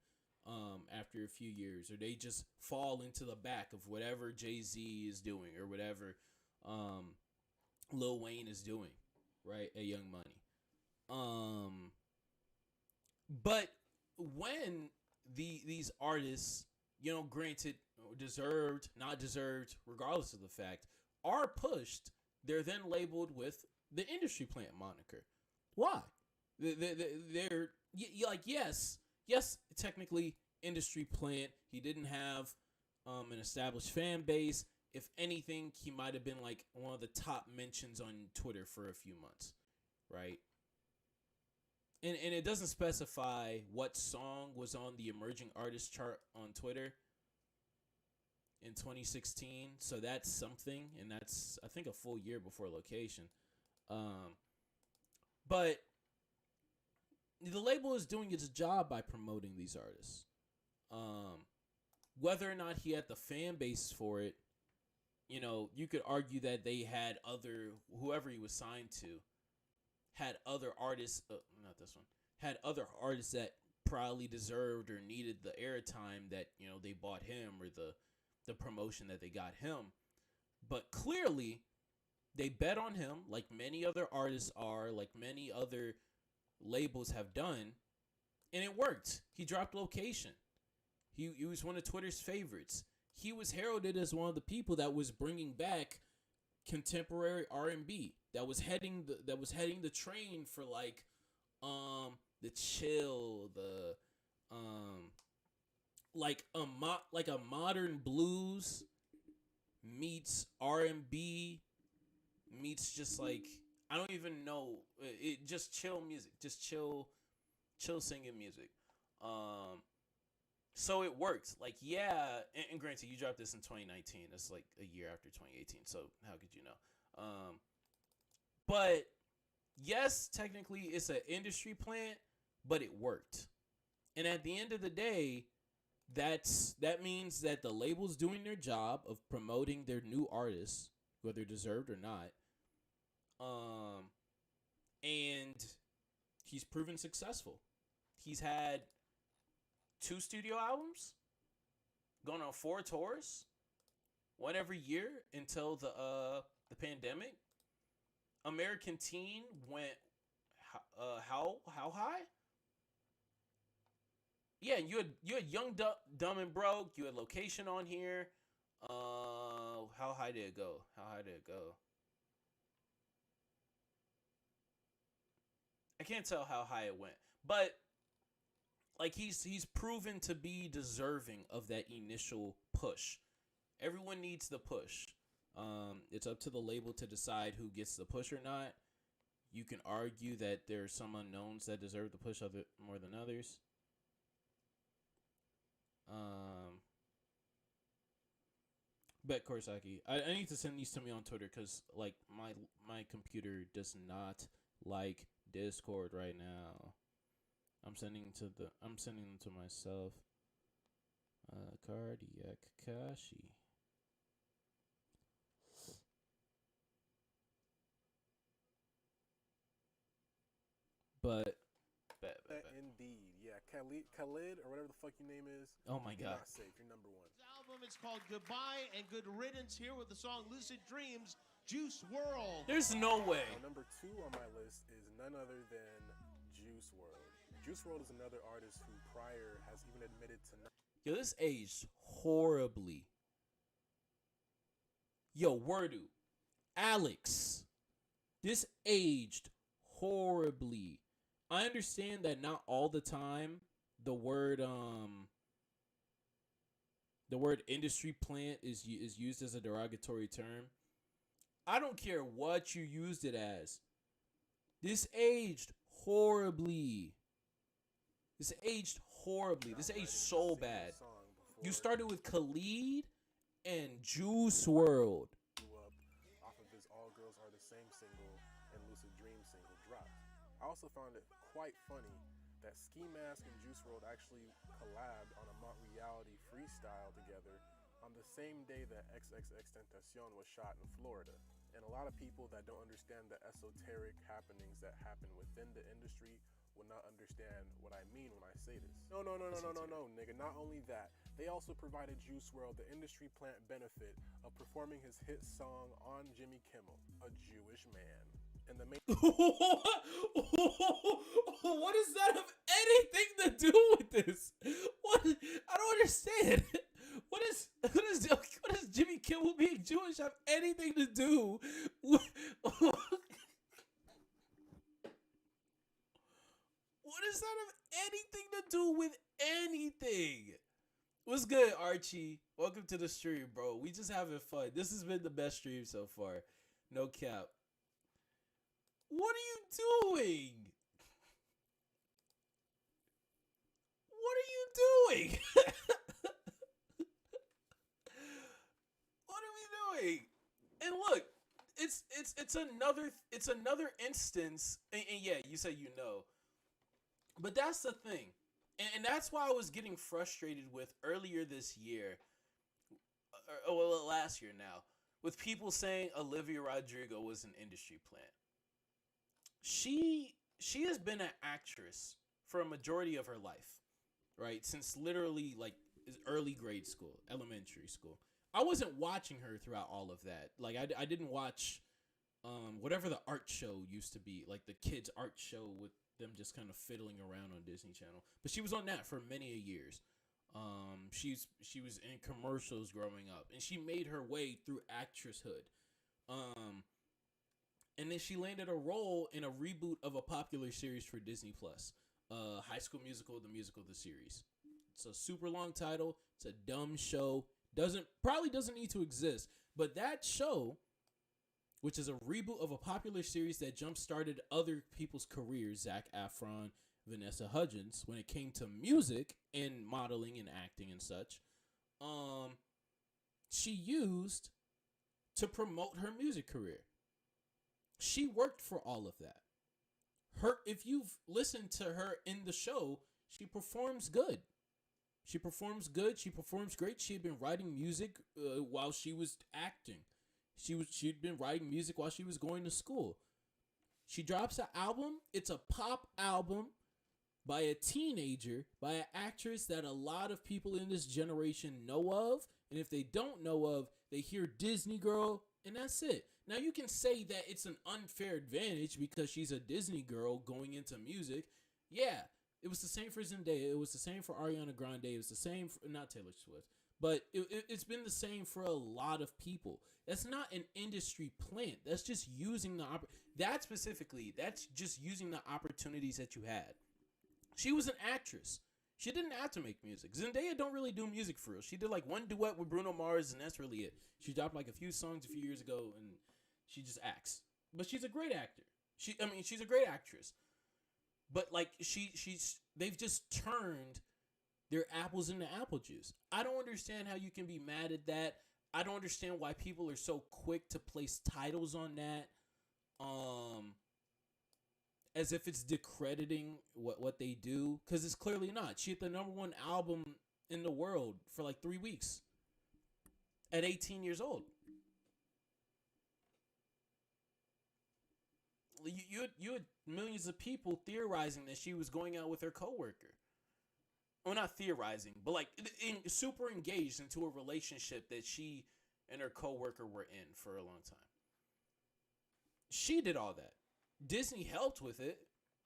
after a few years. Or they just fall into the back of whatever Jay-Z is doing or whatever Lil Wayne is doing, right, at Young Money. But when these artists, granted, deserved, not deserved, regardless of the fact, are pushed, they're then labeled with the industry plant moniker. Why? They're like, yes, technically industry plant. He didn't have an established fan base. If anything, he might have been like one of the top mentions on Twitter for a few months, right? And it doesn't specify what song was on the emerging artist chart on Twitter in 2016, so that's something, and that's, I think, a full year before Location. But the label is doing its job by promoting these artists. Whether or not he had the fan base for it, you could argue that they had whoever he was signed to, had other artists, not this one, had other artists that probably deserved or needed the airtime that, they bought him or the promotion that they got him. But clearly, they bet on him like many other artists are, like many other labels have done, and it worked. He dropped Location. He was one of Twitter's favorites. He was heralded as one of the people that was bringing back contemporary R&B, that was heading the train for like the chill, the like a modern blues meets R&B meets just like, I don't even know, it just chill music, just chill singing music. So it worked. Like, yeah, and granted, you dropped this in 2019. It's like a year after 2018. So how could you know? But yes, technically it's an industry plant, but it worked. And at the end of the day, that means that the label's doing their job of promoting their new artists, whether deserved or not. And he's proven successful. He's had 2 studio albums, going on 4 tours, one every year until the pandemic. American Teen went how high? Yeah, you had Young Dumb and Broke. You had Location on here. How high did it go? I can't tell how high it went, but like he's proven to be deserving of that initial push. Everyone needs the push. It's up to the label to decide who gets the push or not. You can argue that there are some unknowns that deserve the push of it more than others. Bet Korsaki. I need to send these to me on Twitter because like my computer does not like Discord right now. I'm sending them to myself. Cardiac Kashi. But indeed, yeah, Khalid or whatever the fuck your name is. Oh my God. You're not safe. You're number 1. This album is called Goodbye and Good Riddance. Here with the song Lucid Dreams, Juice WRLD. There's no way. Number 2 on my list is none other than Juice WRLD. Juice WRLD is another artist who prior has even admitted to not. Yo, this aged horribly. Yo, Wordu, Alex, this aged horribly. I understand that not all the time the word industry plant is used as a derogatory term. I don't care what you used it as. This aged horribly. This aged so bad. You started with Khalid and Juice WRLD. Blew up off of his All Girls Are the Same single and Lucid Dream single dropped. I also found it quite funny that Ski Mask and Juice WRLD actually collabed on a Mont Reality freestyle together on the same day that XXXTentacion was shot in Florida. And a lot of people that don't understand the esoteric happenings that happen within the industry will not understand what I mean when I say this. No, nigga. Not only that, they also provided Juice WRLD the industry plant benefit of performing his hit song on Jimmy Kimmel, A Jewish Man. And the main What does that have anything to do with this? What? I don't understand. What does Jimmy Kimmel being Jewish have anything to do with? What does that have anything to do with anything? What's good, Archie? Welcome to the stream, bro. We just having fun. This has been the best stream so far. No cap. What are you doing? What are you doing? What are we doing? And look, it's another instance. And yeah, you say you know. But that's the thing. And that's why I was getting frustrated with earlier this year, well, last year now, with people saying Olivia Rodrigo was an industry plant. She has been an actress for a majority of her life, right? Since literally like early grade school, elementary school. I wasn't watching her throughout all of that. Like I didn't watch whatever the art show used to be, like the kids art show with them just kind of fiddling around on Disney Channel. But she was on that for many years. She was in commercials growing up, and she made her way through actresshood. And then she landed a role in a reboot of a popular series for Disney Plus, High School Musical, the series. It's a super long title. It's a dumb show. Probably doesn't need to exist. But that show, which is a reboot of a popular series that jump-started other people's careers, Zac Efron, Vanessa Hudgens, when it came to music and modeling and acting and such, she used to promote her music career. She worked for all of that. If you've listened to her in the show, she performs good. She performs great. She had been writing music while she was acting. She'd been writing music while she was going to school. She drops an album. It's a pop album by a teenager, by an actress that a lot of people in this generation know of. And if they don't know of, they hear Disney Girl, and that's it. Now, you can say that it's an unfair advantage because she's a Disney girl going into music. Yeah, it was the same for Zendaya. It was the same for Ariana Grande. It was the same for, not Taylor Swift, but it's been the same for a lot of people. That's not an industry plant. That's just using that's just using the opportunities that you had. She was an actress. She didn't have to make music. Zendaya don't really do music for real. She did like one duet with Bruno Mars, and that's really it. She dropped like a few songs a few years ago, and she just acts. But she's a great actor. She's a great actress. But like they've just turned their apples into apple juice. I don't understand how you can be mad at that. I don't understand why people are so quick to place titles on that. As if it's discrediting what they do, because it's clearly not. She had the #1 album in the world for like 3 weeks at 18 years old. You had millions of people theorizing that she was going out with her coworker. Well, not theorizing, but like super engaged into a relationship that she and her coworker were in for a long time. She did all that. Disney helped with it,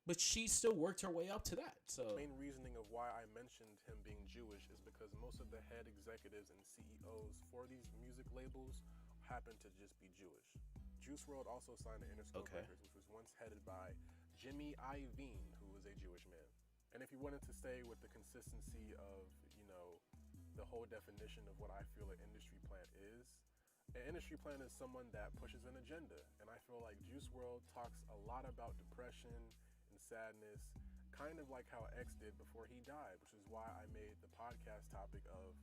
but she still worked her way up to that. So the main reasoning of why I mentioned him being Jewish is because most of the head executives and CEOs for these music labels happen to just be Jewish. Juice WRLD also signed to Interscope Records, which was once headed by Jimmy Iovine, who was a Jewish man. And if you wanted to stay with the consistency of, the whole definition of what I feel an industry plant is, an industry plant is someone that pushes an agenda. And I feel like Juice WRLD talks a lot about depression and sadness, kind of like how X did before he died, which is why I made the podcast topic of...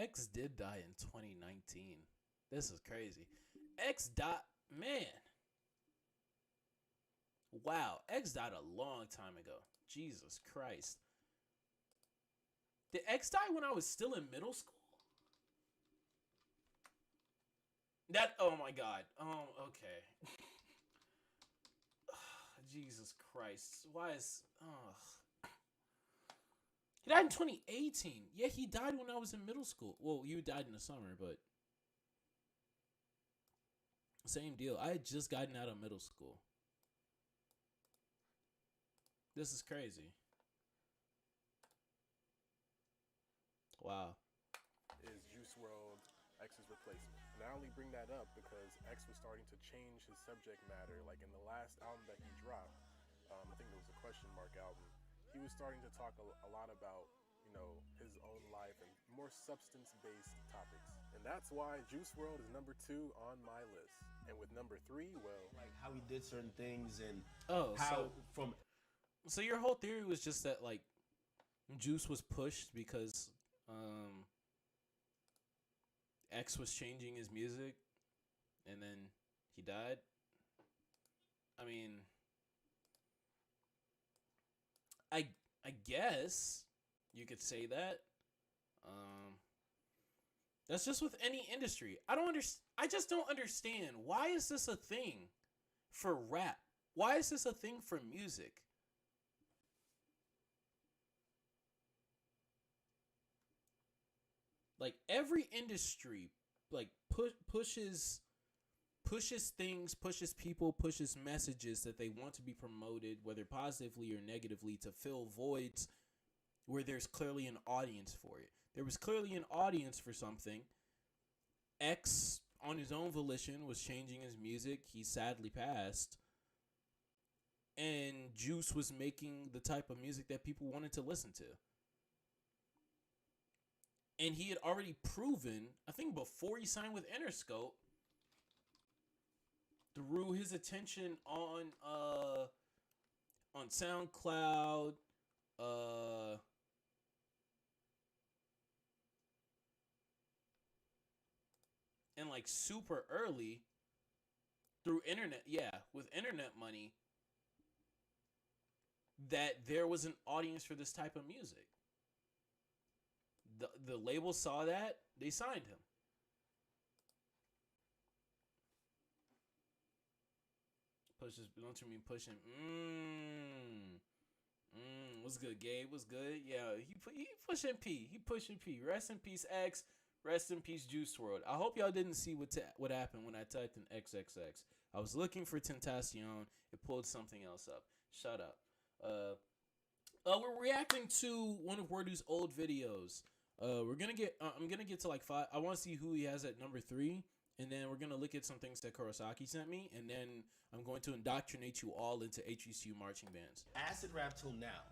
X did die in 2019. This is crazy. Man. Wow, X died a long time ago. Jesus Christ. Did X die when I was still in middle school? Oh my God. Okay. Jesus Christ. Why is... He died in 2018. Yeah, he died when I was in middle school. Well, you died in the summer, but... Same deal. I had just gotten out of middle school. This is crazy. Wow. Is Juice WRLD X's replacement? And I only bring that up because X was starting to change his subject matter. Like in the last album that he dropped, I think it was a question mark album, he was starting to talk a lot about, his own life and more substance-based topics. And that's why Juice WRLD is number 2 on my list. And with number 3, well... Like how he did certain things and So your whole theory was just that, like, Juice was pushed because X was changing his music and then he died? I mean... I guess you could say that. That's just with any industry. I just don't understand. Why is this a thing for rap? Why is this a thing for music? Like every industry, like pushes things, pushes people, pushes messages that they want to be promoted, whether positively or negatively, to fill voids where there's clearly an audience for it. There was clearly an audience for something. X, on his own volition, was changing his music. He sadly passed. And Juice was making the type of music that people wanted to listen to. And he had already proven, I think before he signed with Interscope, through his attention on SoundCloud, and like super early through internet, with internet money, that there was an audience for this type of music. The label saw that, they signed him. Pushes, don't you mean pushing? What's good, Gabe? What's good? Yeah, he pushing P. He pushing P. Rest in peace, X. Rest in peace, Juice WRLD. I hope y'all didn't see what happened when I typed in XXX. I was looking for Tentacion. It pulled something else up. Shut up. We're reacting to one of Wordu's old videos. I'm gonna get to like 5. I want to see who he has at number 3, and then we're gonna look at some things that Kurosaki sent me, and then I'm going to indoctrinate you all into HBCU marching bands. Acid Rap till now,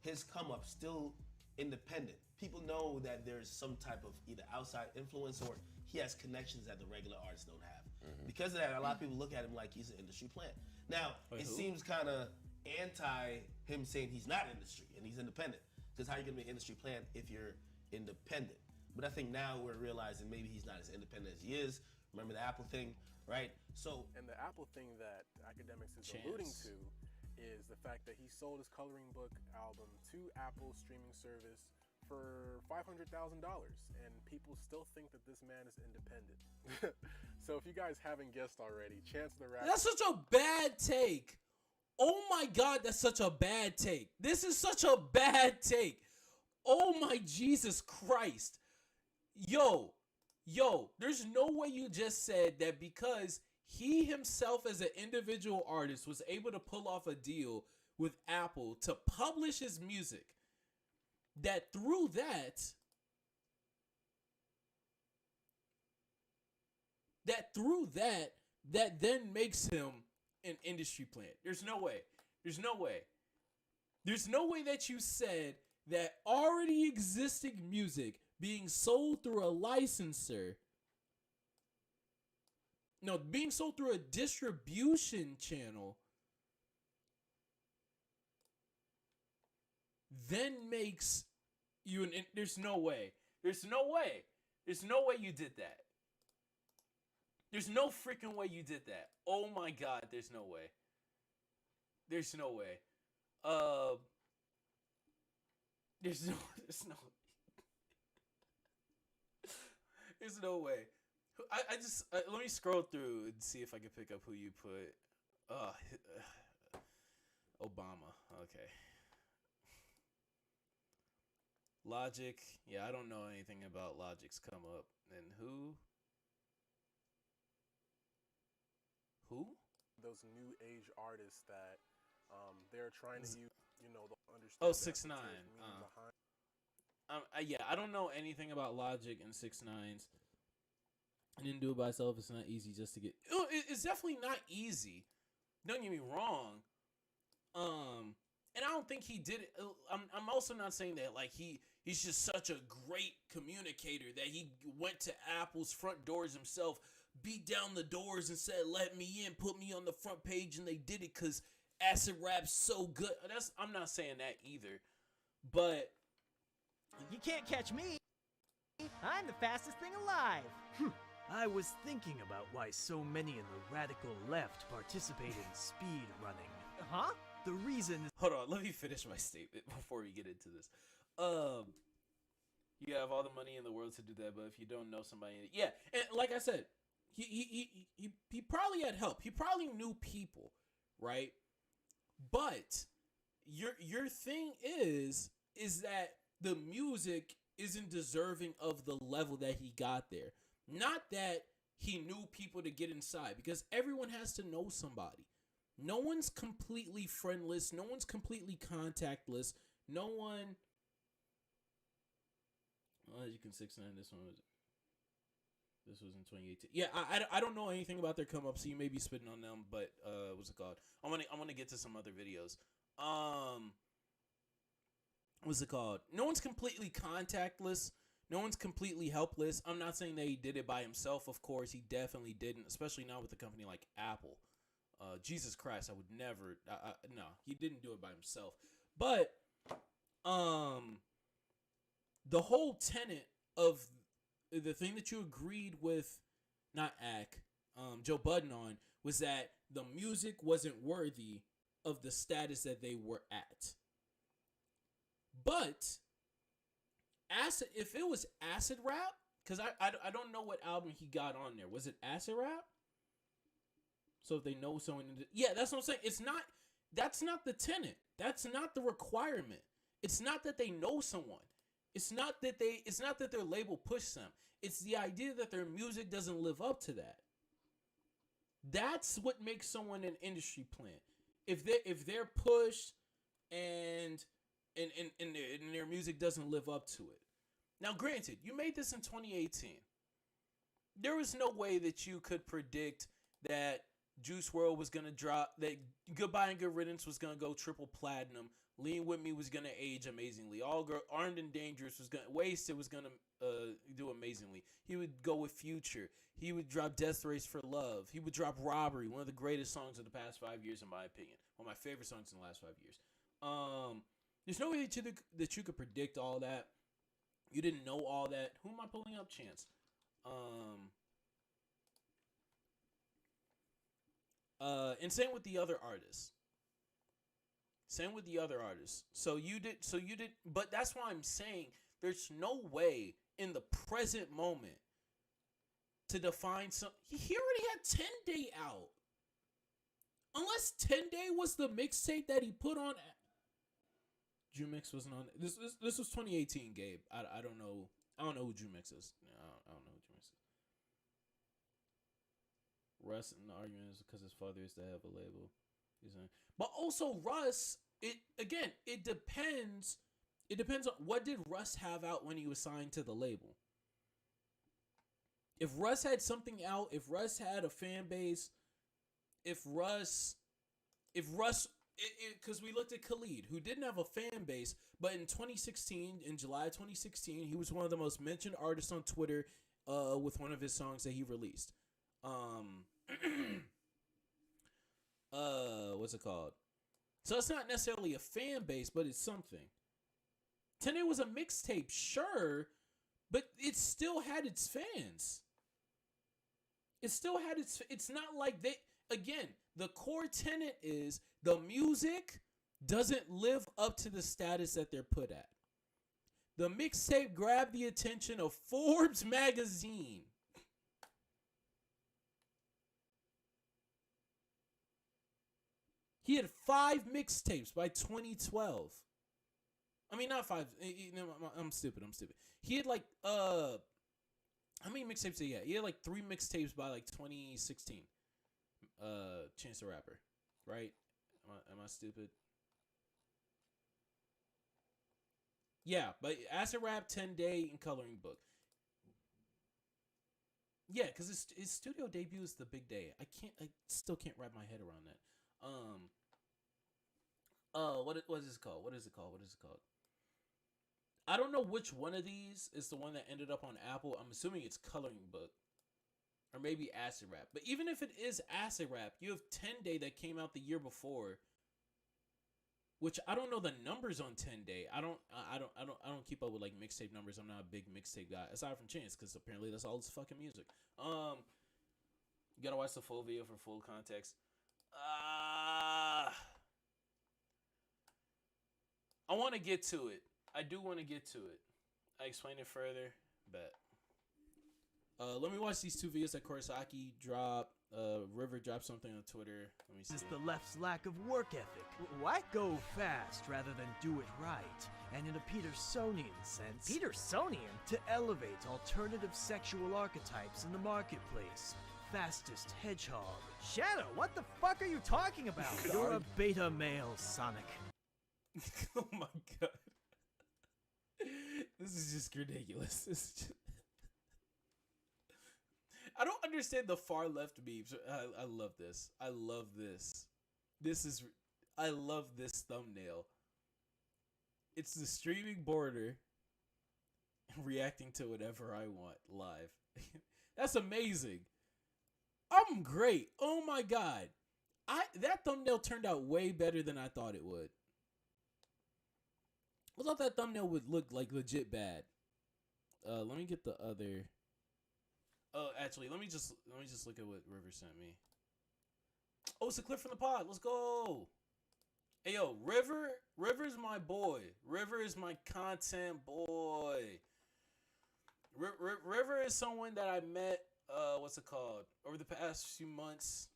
his come up still independent. People know that there's some type of either outside influence or he has connections that the regular artists don't have. Because of that, a lot of people look at him like he's an industry plant. Now, it seems kind of anti him saying he's not industry and he's independent. Because how are you going to be an industry plant if you're independent? But I think now we're realizing maybe he's not as independent as he is. Remember the Apple thing, right? So, and the Apple thing that Academics is alluding to is the fact that he sold his coloring book album to Apple's streaming service for $500,000, and people still think that this man is independent. So if you guys haven't guessed already, Chance the Rapper. That's such a bad take. Oh my God, that's such a bad take. This is such a bad take. Oh my Jesus Christ. Yo, there's no way you just said that because he himself as an individual artist was able to pull off a deal with Apple to publish his music, that through that then makes him an industry plant. There's no way. There's no way. There's no way that you said that already existing music being sold through a licensor, no, being sold through a distribution channel, then makes you an. There's no way. There's no way. There's no way you did that. There's no freaking way you did that. Oh my God, there's no way. There's no way. There's no there's no way. I just let me scroll through and see if I can pick up who you put. Obama. Okay. Logic. Yeah, I don't know anything about Logic's come up. And who? Those new age artists that they're trying to use, the understand. Oh, 6ix9ine. Yeah, I don't know anything about Logic and 6ix9ine's. I didn't do it by myself. It's not easy just to get. It's definitely not easy. Don't get me wrong. And I don't think he did it. I'm also not saying that like he's just such a great communicator that he went to Apple's front doors himself, beat down the doors and said, "Let me in, put me on the front page," and they did it because Acid Rap's so good. I'm not saying that either, but you can't catch me. I'm the fastest thing alive. I was thinking about why so many in the radical left participate in speed running. Huh? The reason is... Hold on, let me finish my statement before we get into this. You have all the money in the world to do that, but if you don't know somebody... Yeah, and like I said, he probably had help. He probably knew people, right? But your thing is that the music isn't deserving of the level that he got there. Not that he knew people to get inside, because everyone has to know somebody. No one's completely friendless. No one's completely contactless. No one. Well, you can 6ix9ine. This was in 2018. Yeah, I don't know anything about their come up, so you may be spitting on them. But what's it called? I'm gonna get to some other videos. What's it called? No one's completely contactless. No one's completely helpless. I'm not saying that he did it by himself. Of course, he definitely didn't, especially not with a company like Apple. Jesus Christ, I would never. No, he didn't do it by himself. But the whole tenet of the thing that you agreed with, not Joe Budden on, was that the music wasn't worthy of the status that they were at. But if it was acid rap, because I don't know what album he got on there. Was it acid rap? So if they know someone, yeah, that's what I'm saying. That's not the tenet. That's not the requirement. It's not that they know someone. It's not that their label pushed them. It's the idea that their music doesn't live up to that. That's what makes someone an industry plant. If they're pushed and their music doesn't live up to it. Now, granted, you made this in 2018. There was no way that you could predict that Juice WRLD was gonna drop, that Goodbye and Good Riddance was gonna go triple platinum, Lean With Me was gonna age amazingly, Armed and Dangerous was gonna, Wasted was gonna do amazingly. He would go with Future. He would drop Death Race for Love. He would drop Robbery, one of the greatest songs of the past 5 years, in my opinion. One of my favorite songs in the last 5 years. There's no way that you could predict all that. You didn't know all that. Who am I pulling up? Chance. And same with the other artists. So you did, but that's why I'm saying there's no way in the present moment to define some. He already had 10-Day out. Unless 10-Day was the mixtape that he put on. Jumix wasn't on. This was 2018, Gabe. I don't know. I don't know who Jumix is. I don't know who Jumix is. Russ in the argument is because his father used to have a label. But also Russ, it depends. It depends on what did Russ have out when he was signed to the label. If Russ had something out, if Russ had a fan base, because we looked at Khalid, who didn't have a fan base, but in July 2016, he was one of the most mentioned artists on Twitter with one of his songs that he released. What's it called? So it's not necessarily a fan base, but it's something. 10-Day was a mixtape, sure, but it still had its fans. It's not like again, the core tenet is the music doesn't live up to the status that they're put at. The mixtape grabbed the attention of Forbes magazine. He had 5 mixtapes by 2012. I mean, not 5. I'm stupid. He had like how many mixtapes did he have? He had like 3 mixtapes by like 2016. Chance the Rapper, right? Am I stupid? Yeah, but Acid Rap, 10-Day, and Coloring Book. Yeah, because his studio debut is The Big Day. I still can't wrap my head around that. What is it called? I don't know which one of these is the one that ended up on Apple. I'm assuming it's Coloring Book. Or maybe Acid Rap. But even if it is Acid Rap, you have 10-Day that came out the year before. Which I don't know the numbers on 10-Day. I don't keep up with like mixtape numbers. I'm not a big mixtape guy. Aside from Chance, because apparently that's all his fucking music. You gotta watch the full video for full context. I want to get to it. I do want to get to it. I explain it further, but Let me watch these two videos that Kurosaki dropped. River dropped something on Twitter. Let me see. It's the left's lack of work ethic. What? Go fast rather than do it right. And in a Petersonian sense. Petersonian? To elevate alternative sexual archetypes in the marketplace. Fastest hedgehog. Shadow, what the fuck are you talking about? You're a beta male, Sonic. Oh my god. This is just ridiculous. This is just... I don't understand the far left memes. I love this. I love this. I love this thumbnail. It's the streaming border reacting to whatever I want live. That's amazing. I'm great. Oh my god. That thumbnail turned out way better than I thought it would. I thought that thumbnail would look like legit bad. Let me get the other. Oh, actually, let me just look at what River sent me. Oh, it's a clip from the pod. Let's go. Hey yo, River's my boy. River is my content boy. River is someone that I met. What's it called? Over the past few months.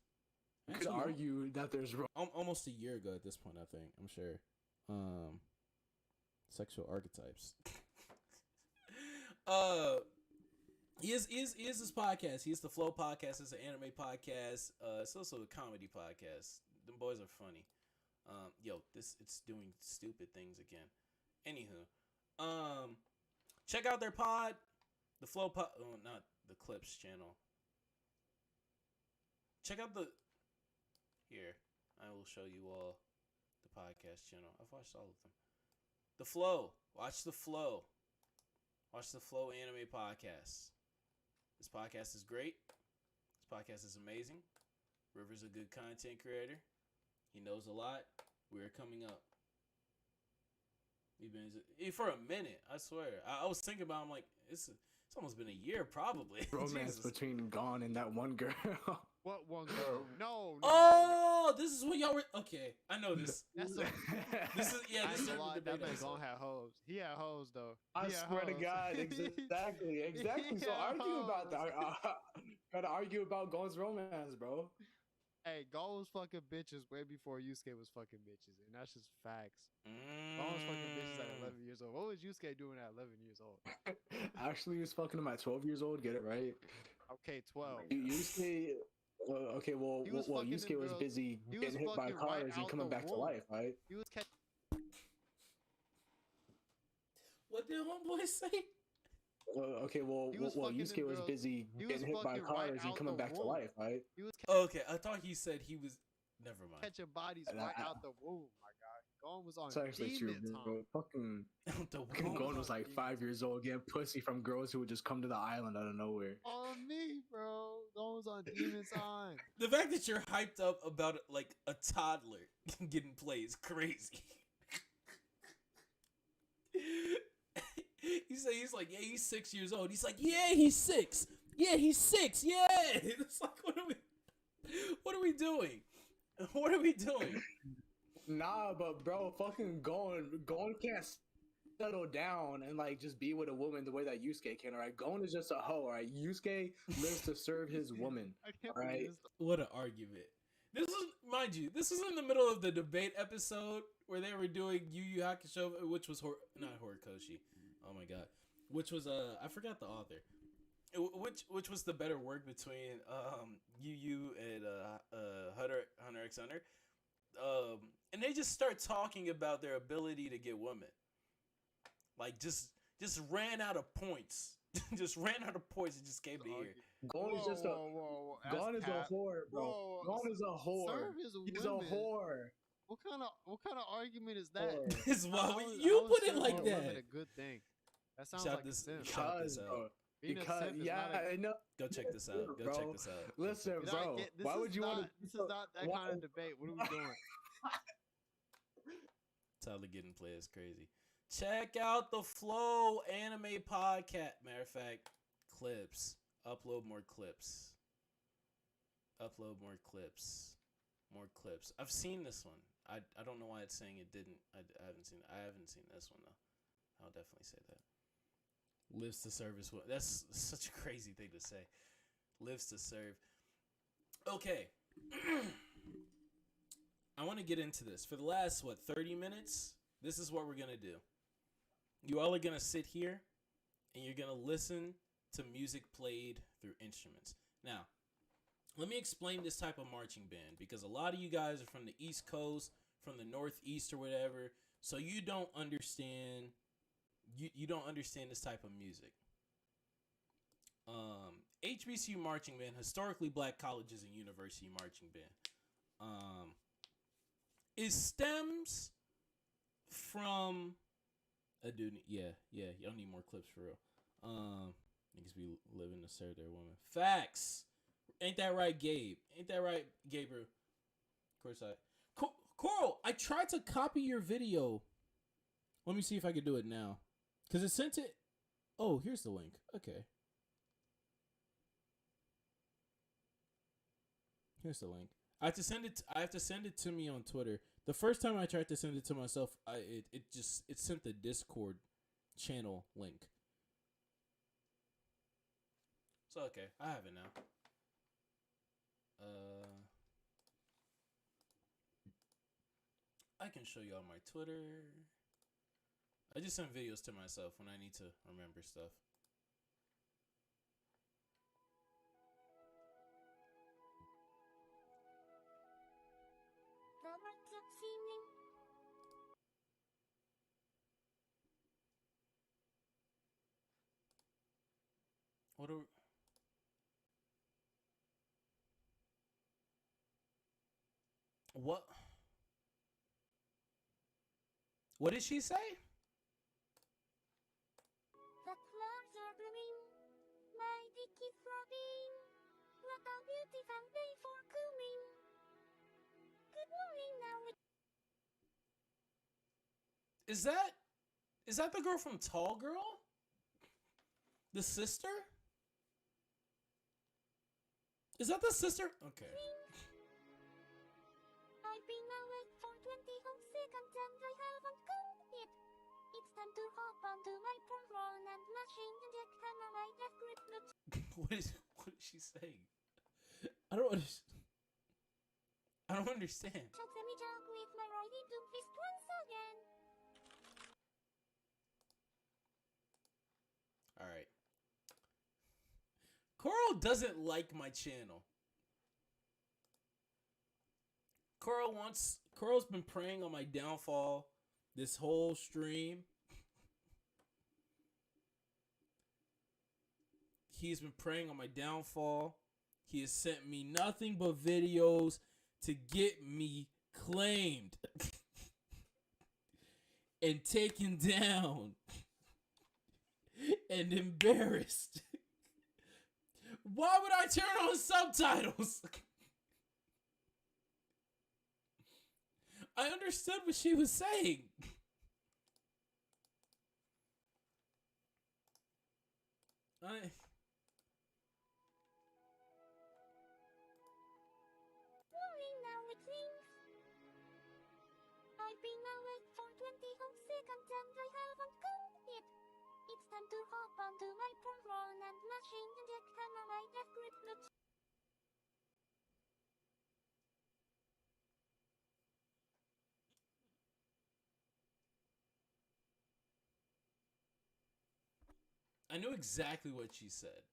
You could argue that there's almost a year ago at this point. I think I'm sure. Sexual archetypes. He is his podcast. He is the Flow podcast. It's an anime podcast. It's also a comedy podcast. Them boys are funny. It's doing stupid things again. Anywho, check out their pod, the Flow pod. Oh, not the Clips channel. Check out Here, I will show you all the podcast channel. I've watched all of them. The Flow. Watch the Flow. Watch the Flow Anime Podcast. This podcast is great. This podcast is amazing. River's a good content creator. He knows a lot. We're coming up. We've been for a minute. I swear. I was thinking about. I'm like, it's almost been a year, probably. Romance between Gon and that one girl. What one girl? No. Oh, this is when y'all were. Okay, I know this. This is This is a lot. That man Gon had hoes. He had hoes though. I swear to God, exactly. So argue about that. Gotta argue about Gon's romance, bro. Hey, Gon was fucking bitches way before Yusuke was fucking bitches, and that's just facts. Gon was fucking bitches at 11 years old. What was Yusuke doing at 11 years old? Actually, he was fucking him at 12 years old. Get it right. Okay, 12. Yusuke. Okay, well, Yusuke was busy getting hit by cars and coming back to life, right? He was catching. What did homeboy say? Okay, well, Yusuke was busy getting hit by cars and coming back to life, right? Okay, I thought he said he was. Never mind. Catching bodies right out the womb, my guy. Gon was on It's actually true, bro. Fucking Gon was like 5 years old, getting pussy from girls who would just come to the island out of nowhere. On me, bro. Gon was on demon time. The fact that you're hyped up about like a toddler getting played is crazy. He's like, yeah, he's 6 years old. He's like, yeah, he's 6. Yeah, he's 6. Yeah. It's like, what are we doing? What are we doing? Nah, but bro, fucking Gon can't settle down and like just be with a woman the way that Yusuke can. Alright, Gon is just a hoe. Alright, Yusuke lives to serve his woman. Alright, what an argument. This is, mind you, this is in the middle of the debate episode where they were doing Yu Yu Hakusho, which was not Horikoshi. Oh my god, which was I forgot the author. Which was the better work between Yu Yu and Hunter x Hunter. And they just start talking about their ability to get women. Like just ran out of points. Just ran out of points and just came to here. Gon is just Gon is a whore, bro. Gon is a whore. He's a whore. What kind of argument is that? It's why you put it like that. A good thing. That sounds like a sin. Shout this out. Because I know. Go check this out. Go check this out. Listen, bro. Why would you want to? This is not that kind of debate. What are we doing? Tyler getting played is crazy. Check out the Flow Anime Podcast. Matter of fact, clips. Upload more clips. Upload more clips. More clips. I've seen this one. I don't know why it's saying it didn't. I haven't seen this one though. I'll definitely say that. Lives to serve as well. That's such a crazy thing to say. Lives to serve. Okay. I want to get into this. For the last, 30 minutes, this is what we're going to do. You all are going to sit here, and you're going to listen to music played through instruments. Now, let me explain this type of marching band, because a lot of you guys are from the East Coast, from the Northeast or whatever, so you don't understand... You don't understand this type of music. HBCU marching band, historically black colleges and university marching band. It stems from a dude. Yeah. Y'all need more clips for real. Niggas be living to serve their woman. Facts. Ain't that right, Gabe? Ain't that right, Gabriel? Of course Coral, I tried to copy your video. Let me see if I can do it now. Because it sent it. Oh, here's the link. Okay. Here's the link. I have to send it to me on Twitter. The first time I tried to send it to myself, it sent the Discord channel link. So okay, I have it now. I can show you on my Twitter. I just send videos to myself when I need to remember stuff. What are... What? What did she say? The clouds are blooming, my dick is throbbing. What a beautiful day for coming. Good morning now. Is that the girl from Tall Girl? The sister? Is that the sister? Okay. I've been awake for 20 whole seconds and I haven't come yet. It's time to hop onto my prawn and machine inject hammer my death grip nuts. What is she saying? I don't understand. I don't understand. Shot me jog with my righty doom fist once again. Alright. Coral doesn't like my channel. Coral's been preying on my downfall this whole stream. He's been preying on my downfall. He has sent me nothing but videos to get me claimed and taken down and embarrassed. Why would I turn on subtitles? I understood what she was saying. Morning now it seems. I've been awake for 20 whole seconds and I haven't come yet. It's time to hop onto my prawn and machine inject hammer my death grip nuts. I knew exactly what she said.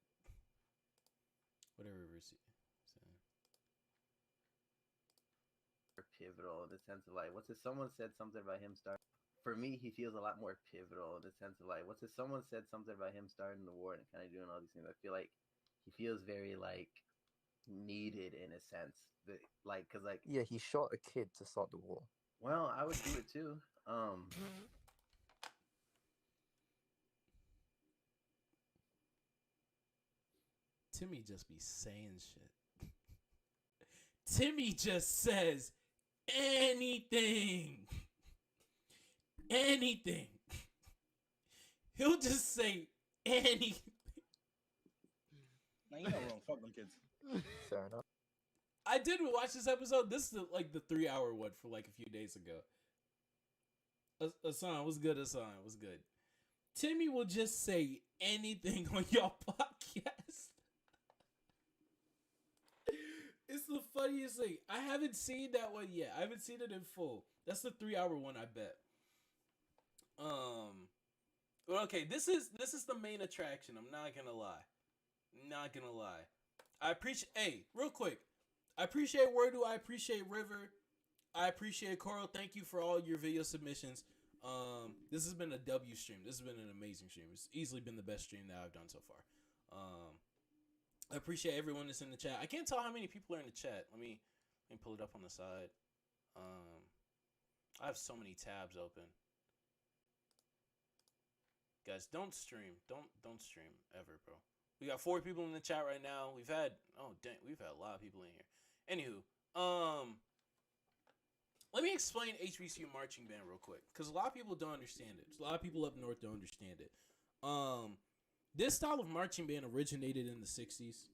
Whatever she said. Pivotal in the sense of like, what's if someone said something about him starting? For me, he feels a lot more pivotal in the sense of like, what's if someone said something about him starting the war and kind of doing all these things? I feel like he feels very like needed in a sense, that, like, cause like yeah, he shot a kid to start the war. Well, I would do it too. Timmy just be saying shit. Timmy just says anything. Anything. He'll just say anything. Now you know wrong. Fuck them kids. Fair enough. I did watch this episode. This is the 3-hour one for like a few days ago. Hassan was good. Hassan was good. Timmy will just say anything on your podcast. It's the funniest thing. I haven't seen that one yet. I haven't seen it in full. That's the 3-hour one, I bet. Well, okay, this is the main attraction. I'm not gonna lie. I appreciate. Hey, real quick, I appreciate Wordu. I appreciate River. I appreciate Coral. Thank you for all your video submissions. This has been a W stream. This has been an amazing stream. It's easily been the best stream that I've done so far. I appreciate everyone that's in the chat. I can't tell how many people are in the chat. Let me pull it up on the side. I have so many tabs open. Guys, don't stream. Don't stream ever, bro. We got 4 people in the chat right now. We've had a lot of people in here. Anywho, let me explain HBCU marching band real quick, because a lot of people don't understand it. A lot of people up north don't understand it. This style of marching band originated in the 60s.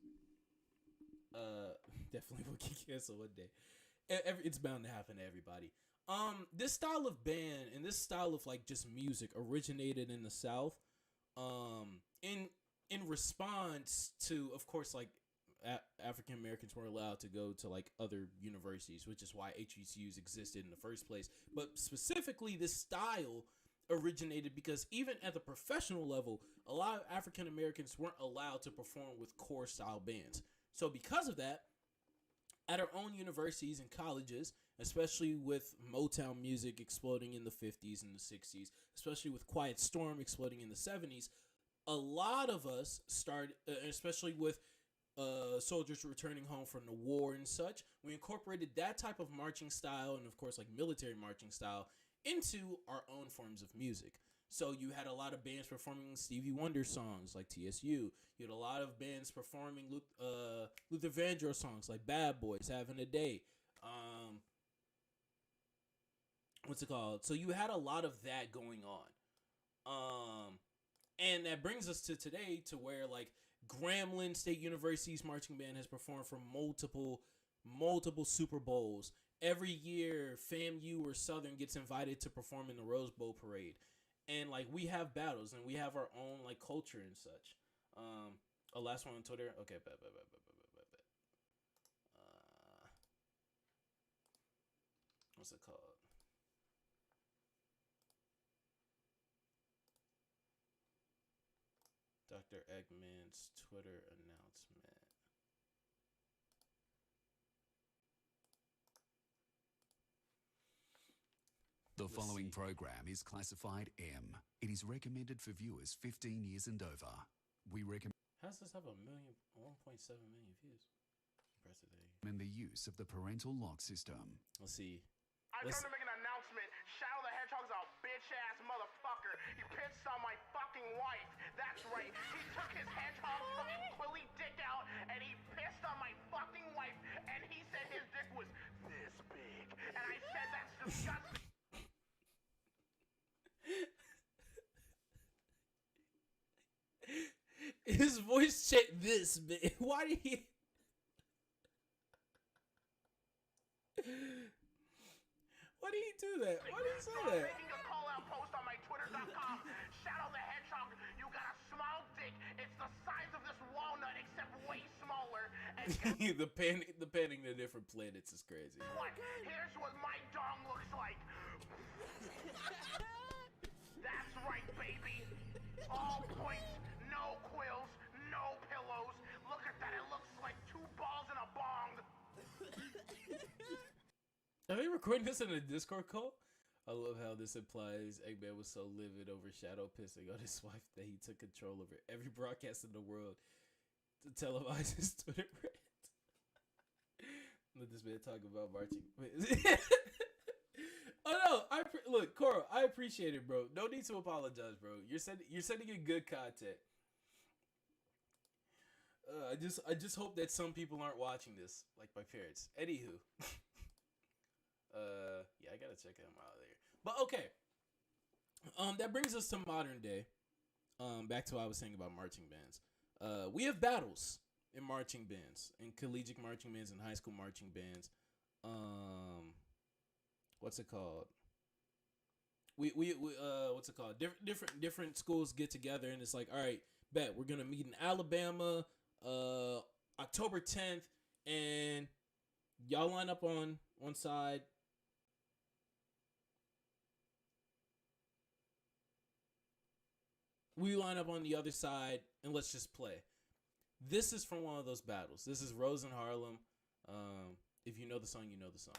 Definitely will get canceled one day. It's bound to happen to everybody. This style of band and this style of like just music originated in the South. In response to, of course, like African Americans weren't allowed to go to like other universities, which is why HBCUs existed in the first place. But specifically, this style originated because even at the professional level, a lot of African Americans weren't allowed to perform with core style bands. So because of that, at our own universities and colleges, especially with Motown music exploding in the 50s and the 60s, especially with Quiet Storm exploding in the 70s, a lot of us started, especially with soldiers returning home from the war and such, we incorporated that type of marching style and, of course, like military marching style into our own forms of music. So you had a lot of bands performing Stevie Wonder songs like TSU. You had a lot of bands performing Luther Vandross songs like Bad Boys, Having a Day. What's it called? So you had a lot of that going on. And that brings us to today, to where like Grambling State University's marching band has performed for multiple Super Bowls. Every year, FAMU or Southern gets invited to perform in the Rose Bowl parade. And like we have battles and we have our own like culture and such. Last one on Twitter. Okay, bet. What's it called? Dr. Eggman's Twitter announcement. The following program is classified M. It is recommended for viewers 15 years and over. We recommend How does this have 1.7 million views? Impressive. the use of the parental lock system. Let's see. I come to make an announcement. Shadow the Hedgehog's a bitch-ass motherfucker. He pissed on my fucking wife. That's right. He took his hedgehog fucking quilly dick out and he pissed on my fucking wife and he said his dick was this big. And I said that's disgusting. His voice checked this, man. Why did he? Why did he do that? Why did he say that? Making a call-out post on my Twitter.com. Shadow the Hedgehog, you got a small dick. It's the size of this walnut, except way smaller. And the panning to different planets is crazy. what? Here's what my dong looks like. That's right, baby. All points, no quills, no pillows. Look at that. It looks like 2 balls in a bong. Are they recording this in a Discord call? I love how this implies Eggman was so livid over Shadow pissing on his wife that he took control over every broadcast in the world to televise his Twitter rant. Let this man talk about marching. Oh no! Look, Coral, I appreciate it, bro. No need to apologize, bro. You're sending in good content. I just hope that some people aren't watching this, like my parents. Anywho. Yeah, I gotta check him out there. But okay. That brings us to modern day. Back to what I was saying about marching bands. We have battles in marching bands, in collegiate marching bands, and high school marching bands. What's it called? we what's it called? Different schools get together and it's like, all right, bet we're gonna meet in Alabama, October 10th, and y'all line up on one side. We line up on the other side and let's just play. This is from one of those battles. This is Rose in Harlem. If you know the song, you know the song.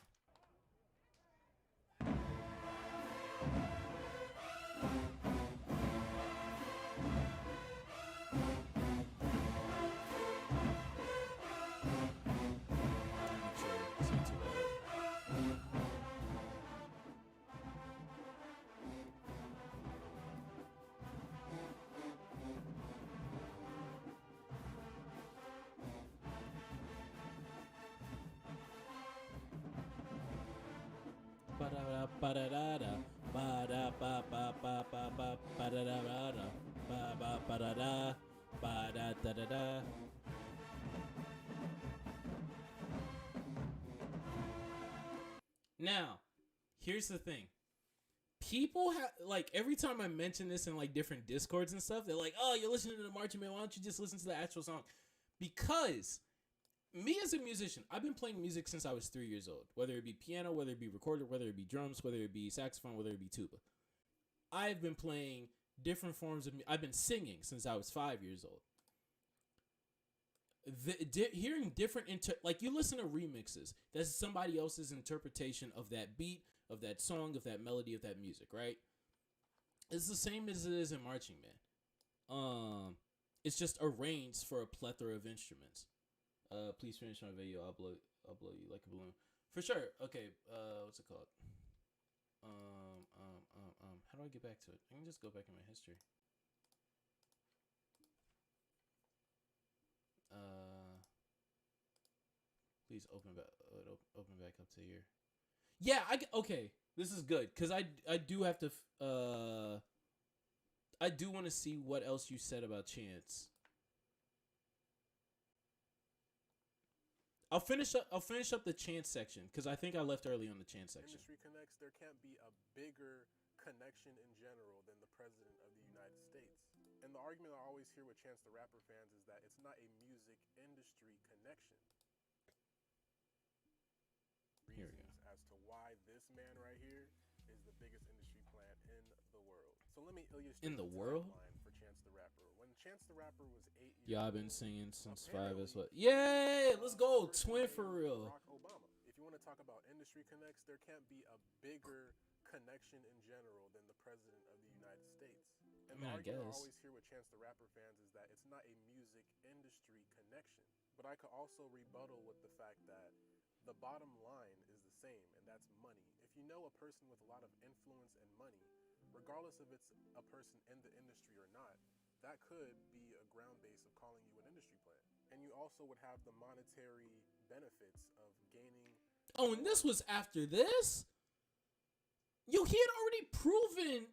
Now, here's the thing. People have, like, every time I mention this in, like, different Discords and stuff, they're like, oh, you're listening to the Marching Band. Why don't you just listen to the actual song? Because me as a musician, I've been playing music since I was 3 years old. Whether it be piano, whether it be recorded, whether it be drums, whether it be saxophone, whether it be tuba. I've been playing different forms of I've been singing since I was 5 years old. Hearing different like, you listen to remixes, that's somebody else's interpretation of that beat, of that song, of that melody, of that music, right? It's the same as it is in marching band. It's just arranged for a plethora of instruments. Please finish my video. I'll blow you like a balloon. For sure. Okay. What's it called? How do I get back to it? I can just go back in my history. Please open back up to here. Yeah, okay. This is good because I do have to. I do want to see what else you said about Chance. I'll finish up the Chance section because I think I left early on the Chance section. Industry connects. There can't be a bigger connection in general than the President of the United States. And the argument I always hear with Chance the Rapper fans is that it's not a music industry connection. Here we go. As to why this man right here is the biggest industry plant in the world. So let me illustrate in the world for Chance the Rapper. When Chance the Rapper was 8 years old, I've been singing since 5 as well. Yay! Let's go, twin for real. Barack Obama. If you want to talk about industry connects, there can't be a bigger connection in general than the President of the United States. And the argument I always hear with Chance the Rapper fans is that it's not a music industry connection. But I could also rebuttal with the fact that the bottom line is the same, and that's money. If you know a person with a lot of influence and money, regardless if it's a person in the industry or not, that could be a ground base of calling you an industry plant. And you also would have the monetary benefits of gaining. Oh, and this was after this? Yo, he had already proven.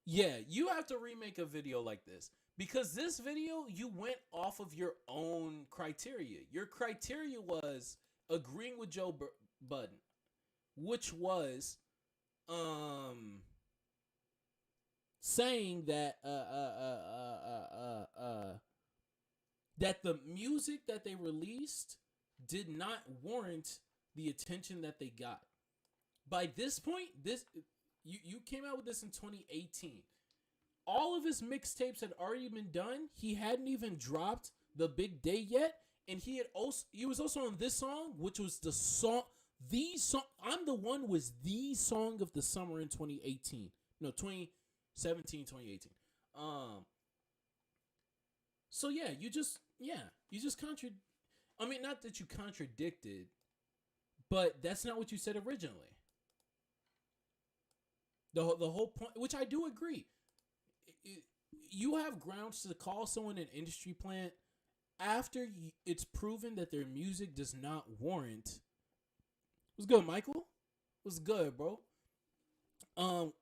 Yeah, you have to remake a video like this. Because this video, you went off of your own criteria. Your criteria was agreeing with Joe Budden, which was saying that that the music that they released did not warrant the attention that they got. By this point, you came out with this in 2018. All of his mixtapes had already been done. He hadn't even dropped The Big Day yet, and he was also on this song, which was the song. I'm the One was the song of the summer in 2018. No, 2017, 2018. So yeah, you just I mean, not that you contradicted, but that's not what you said originally. The whole point, which I do agree. You have grounds to call someone an industry plant after it's proven that their music does not warrant. What's good, Michael? What's good, bro?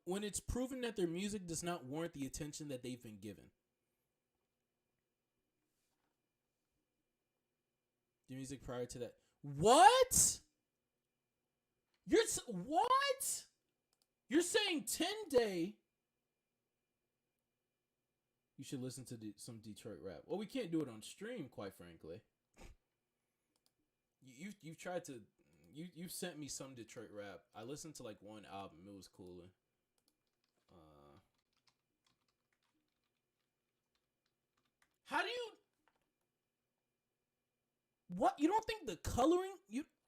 When it's proven that their music does not warrant the attention that they've been given. The music prior to that. What? What? You're saying 10 Day. You should listen to some Detroit rap. Well, we can't do it on stream, quite frankly. You've tried to. You sent me some Detroit rap. I listened to like one album. It was cool. How do you? What, you don't think the coloring?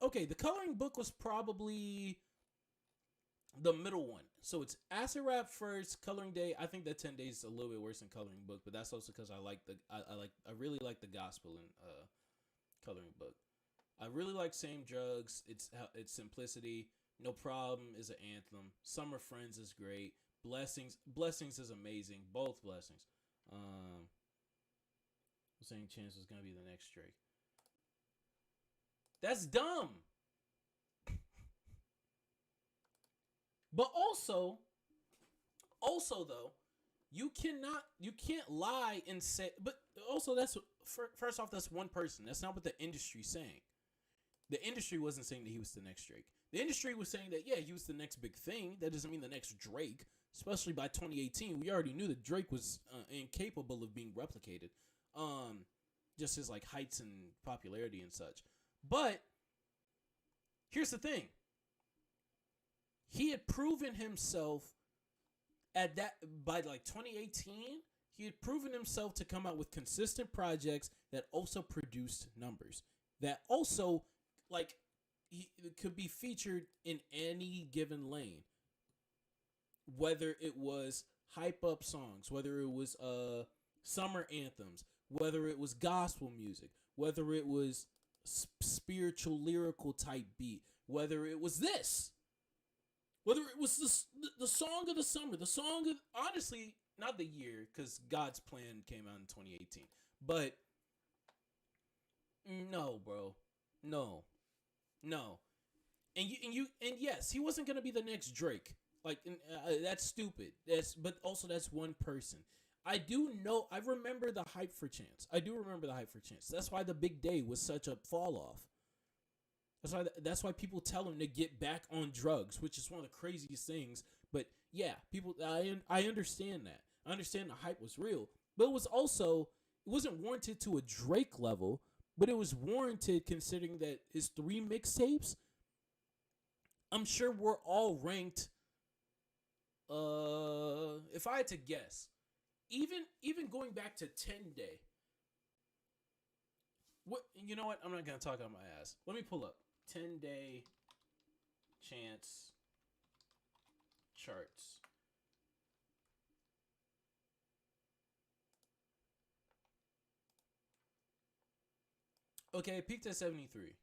The coloring book was probably the middle one. So it's Acid Rap first, Coloring Day. I think that 10 Days is a little bit worse than Coloring Book, but that's also because I really like the gospel in Coloring Book. I really like Same Drugs. It's simplicity. No Problem is an anthem. Summer Friends is great. Blessings is amazing. Both Blessings. I'm saying Chance was gonna be the next Drake. That's dumb. But also though, you can't lie and say. But also, first off, that's one person. That's not what the industry's saying. The industry wasn't saying that he was the next Drake. The industry was saying that, yeah, he was the next big thing. That doesn't mean the next Drake. Especially by 2018, we already knew that Drake was incapable of being replicated. Just his like heights and popularity and such. But here's the thing. He had proven himself at that by like 2018. He had proven himself to come out with consistent projects that also produced numbers. That also like he could be featured in any given lane. Whether it was hype up songs, whether it was summer anthems, whether it was gospel music, whether it was spiritual lyrical type beat, whether it was this, whether it was the song of the summer, the song of, honestly, not the year, because God's Plan came out in 2018, but no, bro, no, and yes, he wasn't gonna be the next Drake. Like that's stupid. But also that's one person. I remember the hype for Chance. That's why the Big Day was such a fall off. That's why people tell him to get back on drugs, which is one of the craziest things. But yeah, people, I understand that. I understand the hype was real, but it wasn't warranted to a Drake level, but it was warranted considering that his 3 mixtapes, I'm sure were all ranked. If I had to guess, even going back to 10 Day. What, you know what? I'm not gonna talk out my ass. Let me pull up 10 Day Chance charts. Okay, it peaked at 73.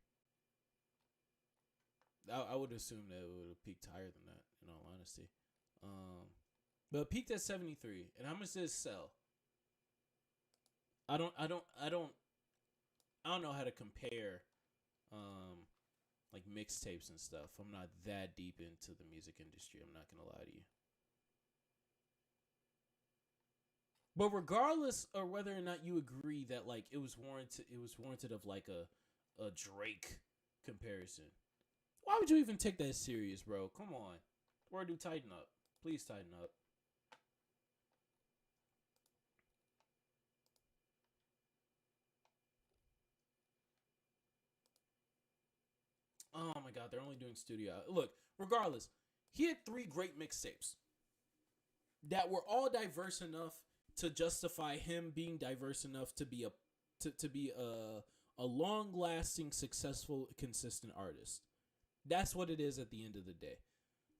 I would assume that it would have peaked higher than that, in all honesty. But it peaked at 73. And how much did it sell? I don't know how to compare like mixtapes and stuff. I'm not that deep into the music industry, I'm not gonna lie to you. But regardless of whether or not you agree that like it was warranted of like a Drake comparison. Why would you even take that serious, bro? Come on. Or do tighten up. Please tighten up. Oh my god, they're only doing studio. Look, regardless, he had 3 great mixtapes that were all diverse enough to justify him being diverse enough to be a long-lasting, successful, consistent artist. That's what it is at the end of the day.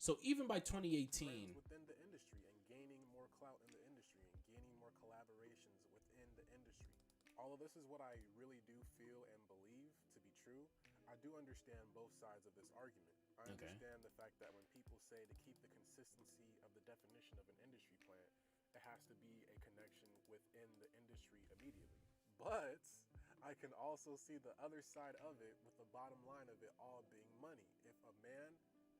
So even by 2018, within the industry and gaining more clout in the industry and gaining more collaborations within the industry. All of this is what I really do feel and believe to be true. I do understand both sides of this argument. I understand the fact that when people say to keep the consistency of the definition of an industry plant, it has to be a connection within the industry immediately. But I can also see the other side of it with the bottom line of it all being money. If a man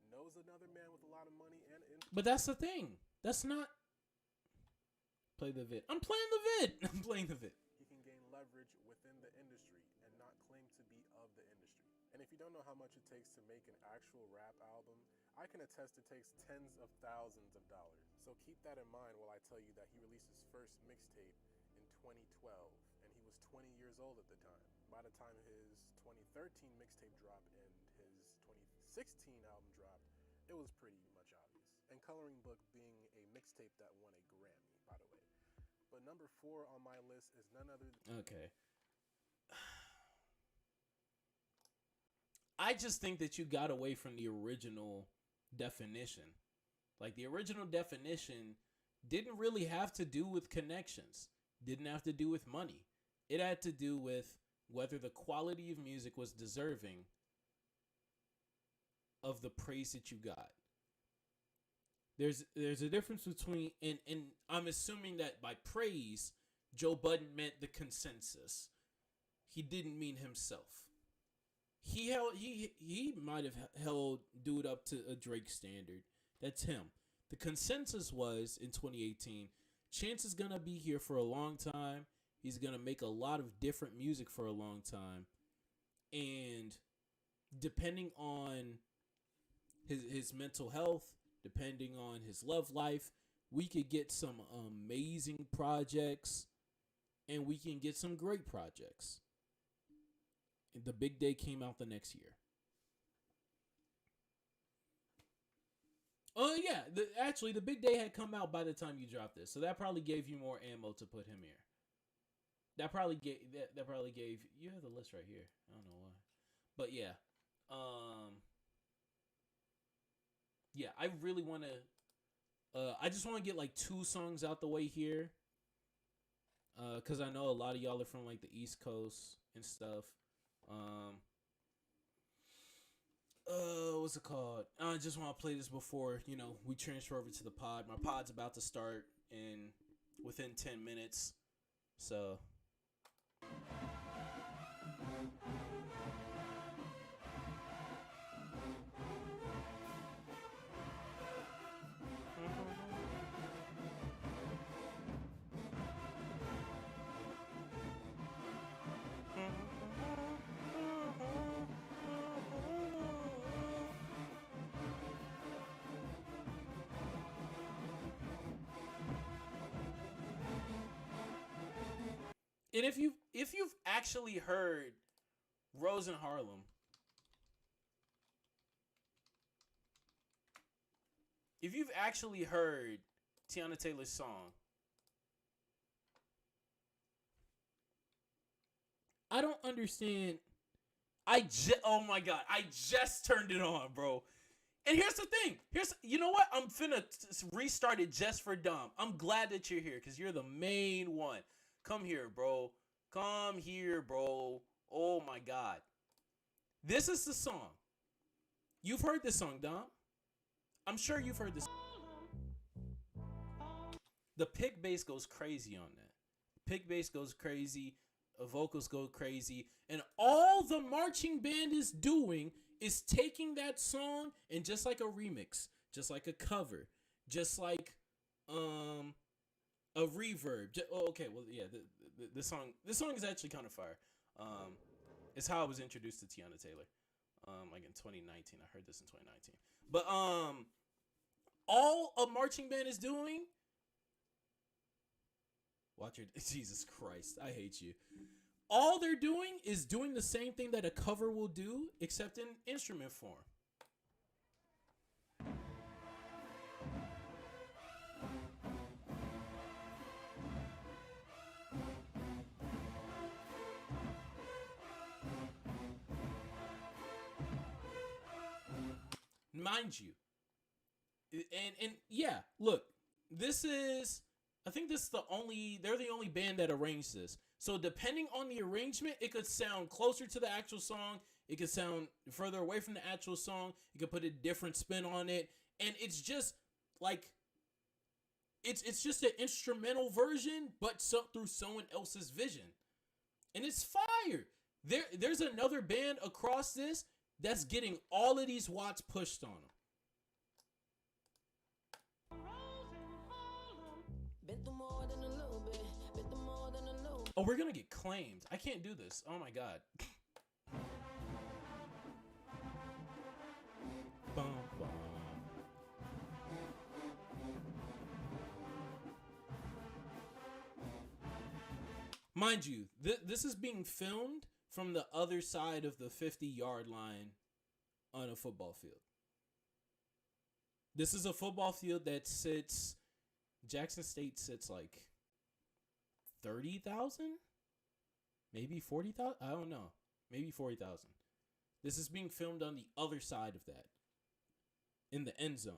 knows another man with a lot of money and but that's the thing. That's not play the vid. I'm playing the vid. I'm playing the vid. He can gain leverage within the industry and not claim to be of the industry. And if you don't know how much it takes to make an actual rap album, I can attest it takes tens of thousands of dollars. So keep that in mind while I tell you that he released his first mixtape in 2012, and he was 20 years old at the time. By the time his 2013 mixtape dropped and his 2016 album dropped, it was pretty much obvious. And Coloring Book being a mixtape that won a Grammy, by the way. But number 4 on my list is none other than... Okay. I just think that you got away from the original definition. Like, the original definition didn't really have to do with connections. Didn't have to do with money. It had to do with whether the quality of music was deserving of the praise that you got. There's a difference between, and I'm assuming that by praise, Joe Budden meant the consensus. He didn't mean himself. He might have held dude up to a Drake standard. That's him. The consensus was in 2018, Chance is gonna be here for a long time. He's gonna make a lot of different music for a long time, and depending on his mental health, depending on his love life, we could get some amazing projects, and we can get some great projects. The Big Day came out the next year. Oh yeah, actually the Big Day had come out by the time you dropped this, so that probably gave you more ammo to put him here. That probably gave you have the list right here. I don't know why, but yeah, yeah. I really want to. I just want to get like 2 songs out the way here, cause I know a lot of y'all are from like the East Coast and stuff. What's it called? I just want to play this before, we transfer over to the pod. My pod's about to start within 10 minutes. So. And if you've actually heard Rose in Harlem, if you've actually heard Teyana Taylor's song, I don't understand. Oh my God, I just turned it on, bro. And here's the thing. You know what? I'm finna restart it just for Dom. I'm glad that you're here because you're the main one. Come here, bro. Come here, bro. Oh my God. This is the song. You've heard this song, Dom. I'm sure you've heard this. The pick bass goes crazy on that. Pick bass goes crazy. Vocals go crazy. And all the marching band is doing is taking that song and just like a remix, just like a cover, just like a reverb. Okay, well, yeah, the song is actually kind of fire. It's how I was introduced to Teyana Taylor, like in 2019. I heard this in 2019. But all a marching band is doing. Watch your Jesus Christ, I hate you. All they're doing is doing the same thing that a cover will do, except in instrument form. Mind you, and yeah, look, I think they're the only band that arranged this. So depending on the arrangement, it could sound closer to the actual song. It could sound further away from the actual song. You could put a different spin on it. And it's just like, it's just an instrumental version, but through someone else's vision. And it's fire. There's another band across this that's getting all of these watts pushed on them. Oh, we're gonna get claimed. I can't do this. Oh my God. Bum, bum. Mind you, this is being filmed from the other side of the 50-yard line on a football field. This is a football field that sits, Jackson State sits like 30,000? Maybe 40,000? I don't know. Maybe 40,000. This is being filmed on the other side of that, in the end zone.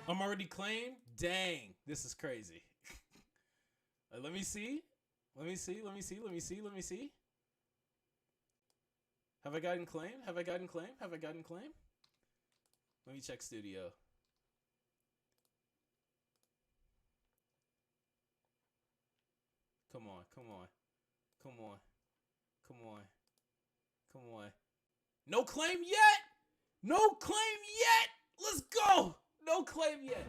I'm already claimed? Dang, this is crazy. Let me see. Let me see. Have I gotten claim? Have I gotten claim? Let me check studio. Come on. No claim yet! Let's go! No claim yet.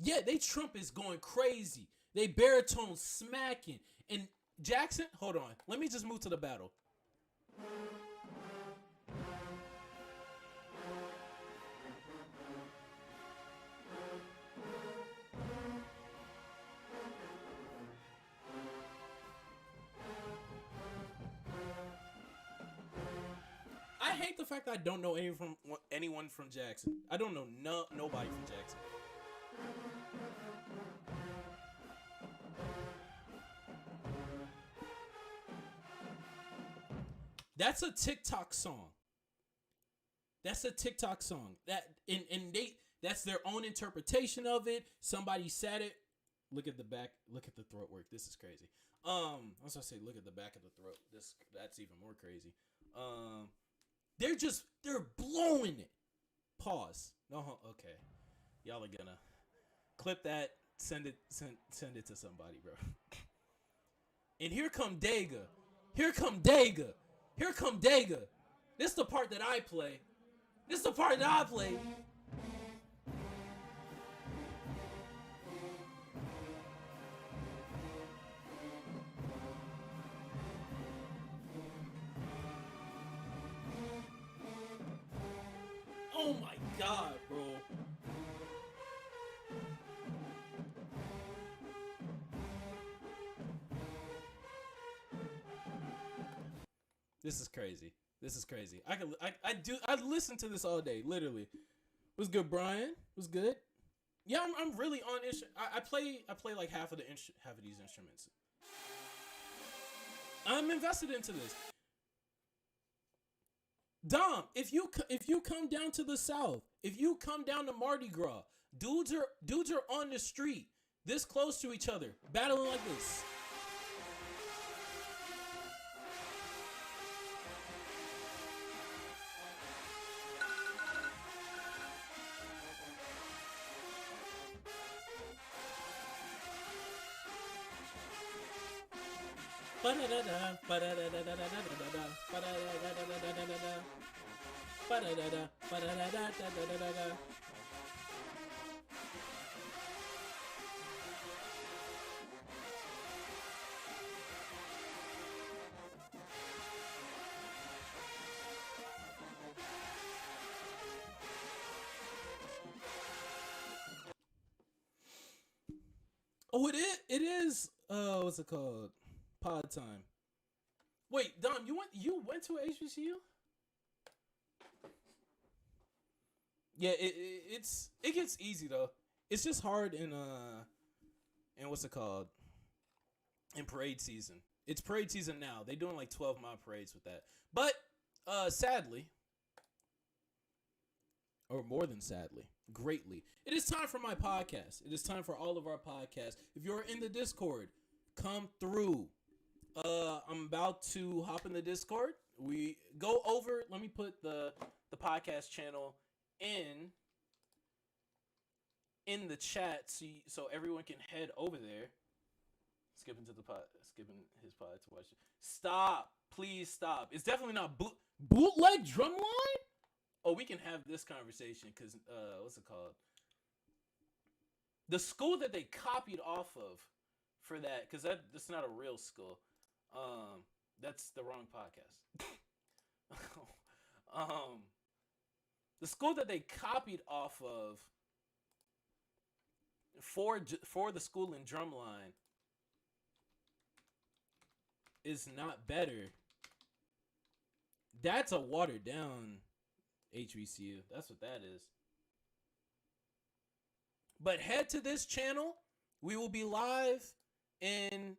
Yeah, they Trump is going crazy. They baritone smacking. And Jackson, hold on. Let me just move to the battle. I hate the fact that I don't know anyone from Jackson. I don't know nobody from Jackson. That's a TikTok song. That that's their own interpretation of it. Somebody said it. Look at the back. Look at the throat work. This is crazy. I was gonna say look at the back of the throat. That's even more crazy. They're blowing it. Pause. No, okay. Y'all are gonna clip that. Send it to somebody, bro. And here come Dega. This is the part that I play. Oh my God, bro. This is crazy. I listen to this all day, literally. What's good, Brian? What's good? Yeah, I'm really on I play like half of these instruments. I'm invested into this. Dom, if you come down to the South, if you come down to Mardi Gras, dudes are on the street, this close to each other, battling like this. Oh, it is. What's it called? Pod time. Wait, Dom, you went to HBCU? Yeah, it gets easy though. It's just hard in what's it called? In parade season. It's parade season now. They doing like 12-mile parades with that. But sadly, or more than sadly, greatly, it is time for my podcast. It is time for all of our podcasts. If you're in the Discord, come through. I'm about to hop in the Discord. We go over. Let me put the the podcast channel in the chat so everyone can head over there. Skipping his pod to watch it. Stop. Please stop. It's definitely not bootleg Drumline? Oh, we can have this conversation because, what's it called? The school that they copied off of for that, because that's not a real school. That's the wrong podcast. The school that they copied off of for the school in Drumline is not better. That's a watered down HBCU. That's what that is. But head to this channel. We will be live in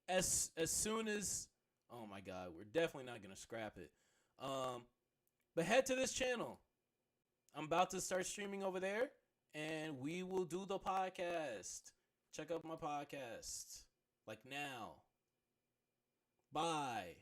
as soon as, oh my God, we're definitely not gonna scrap it. But head to this channel. I'm about to start streaming over there, and we will do the podcast. Check out my podcast like now. Bye.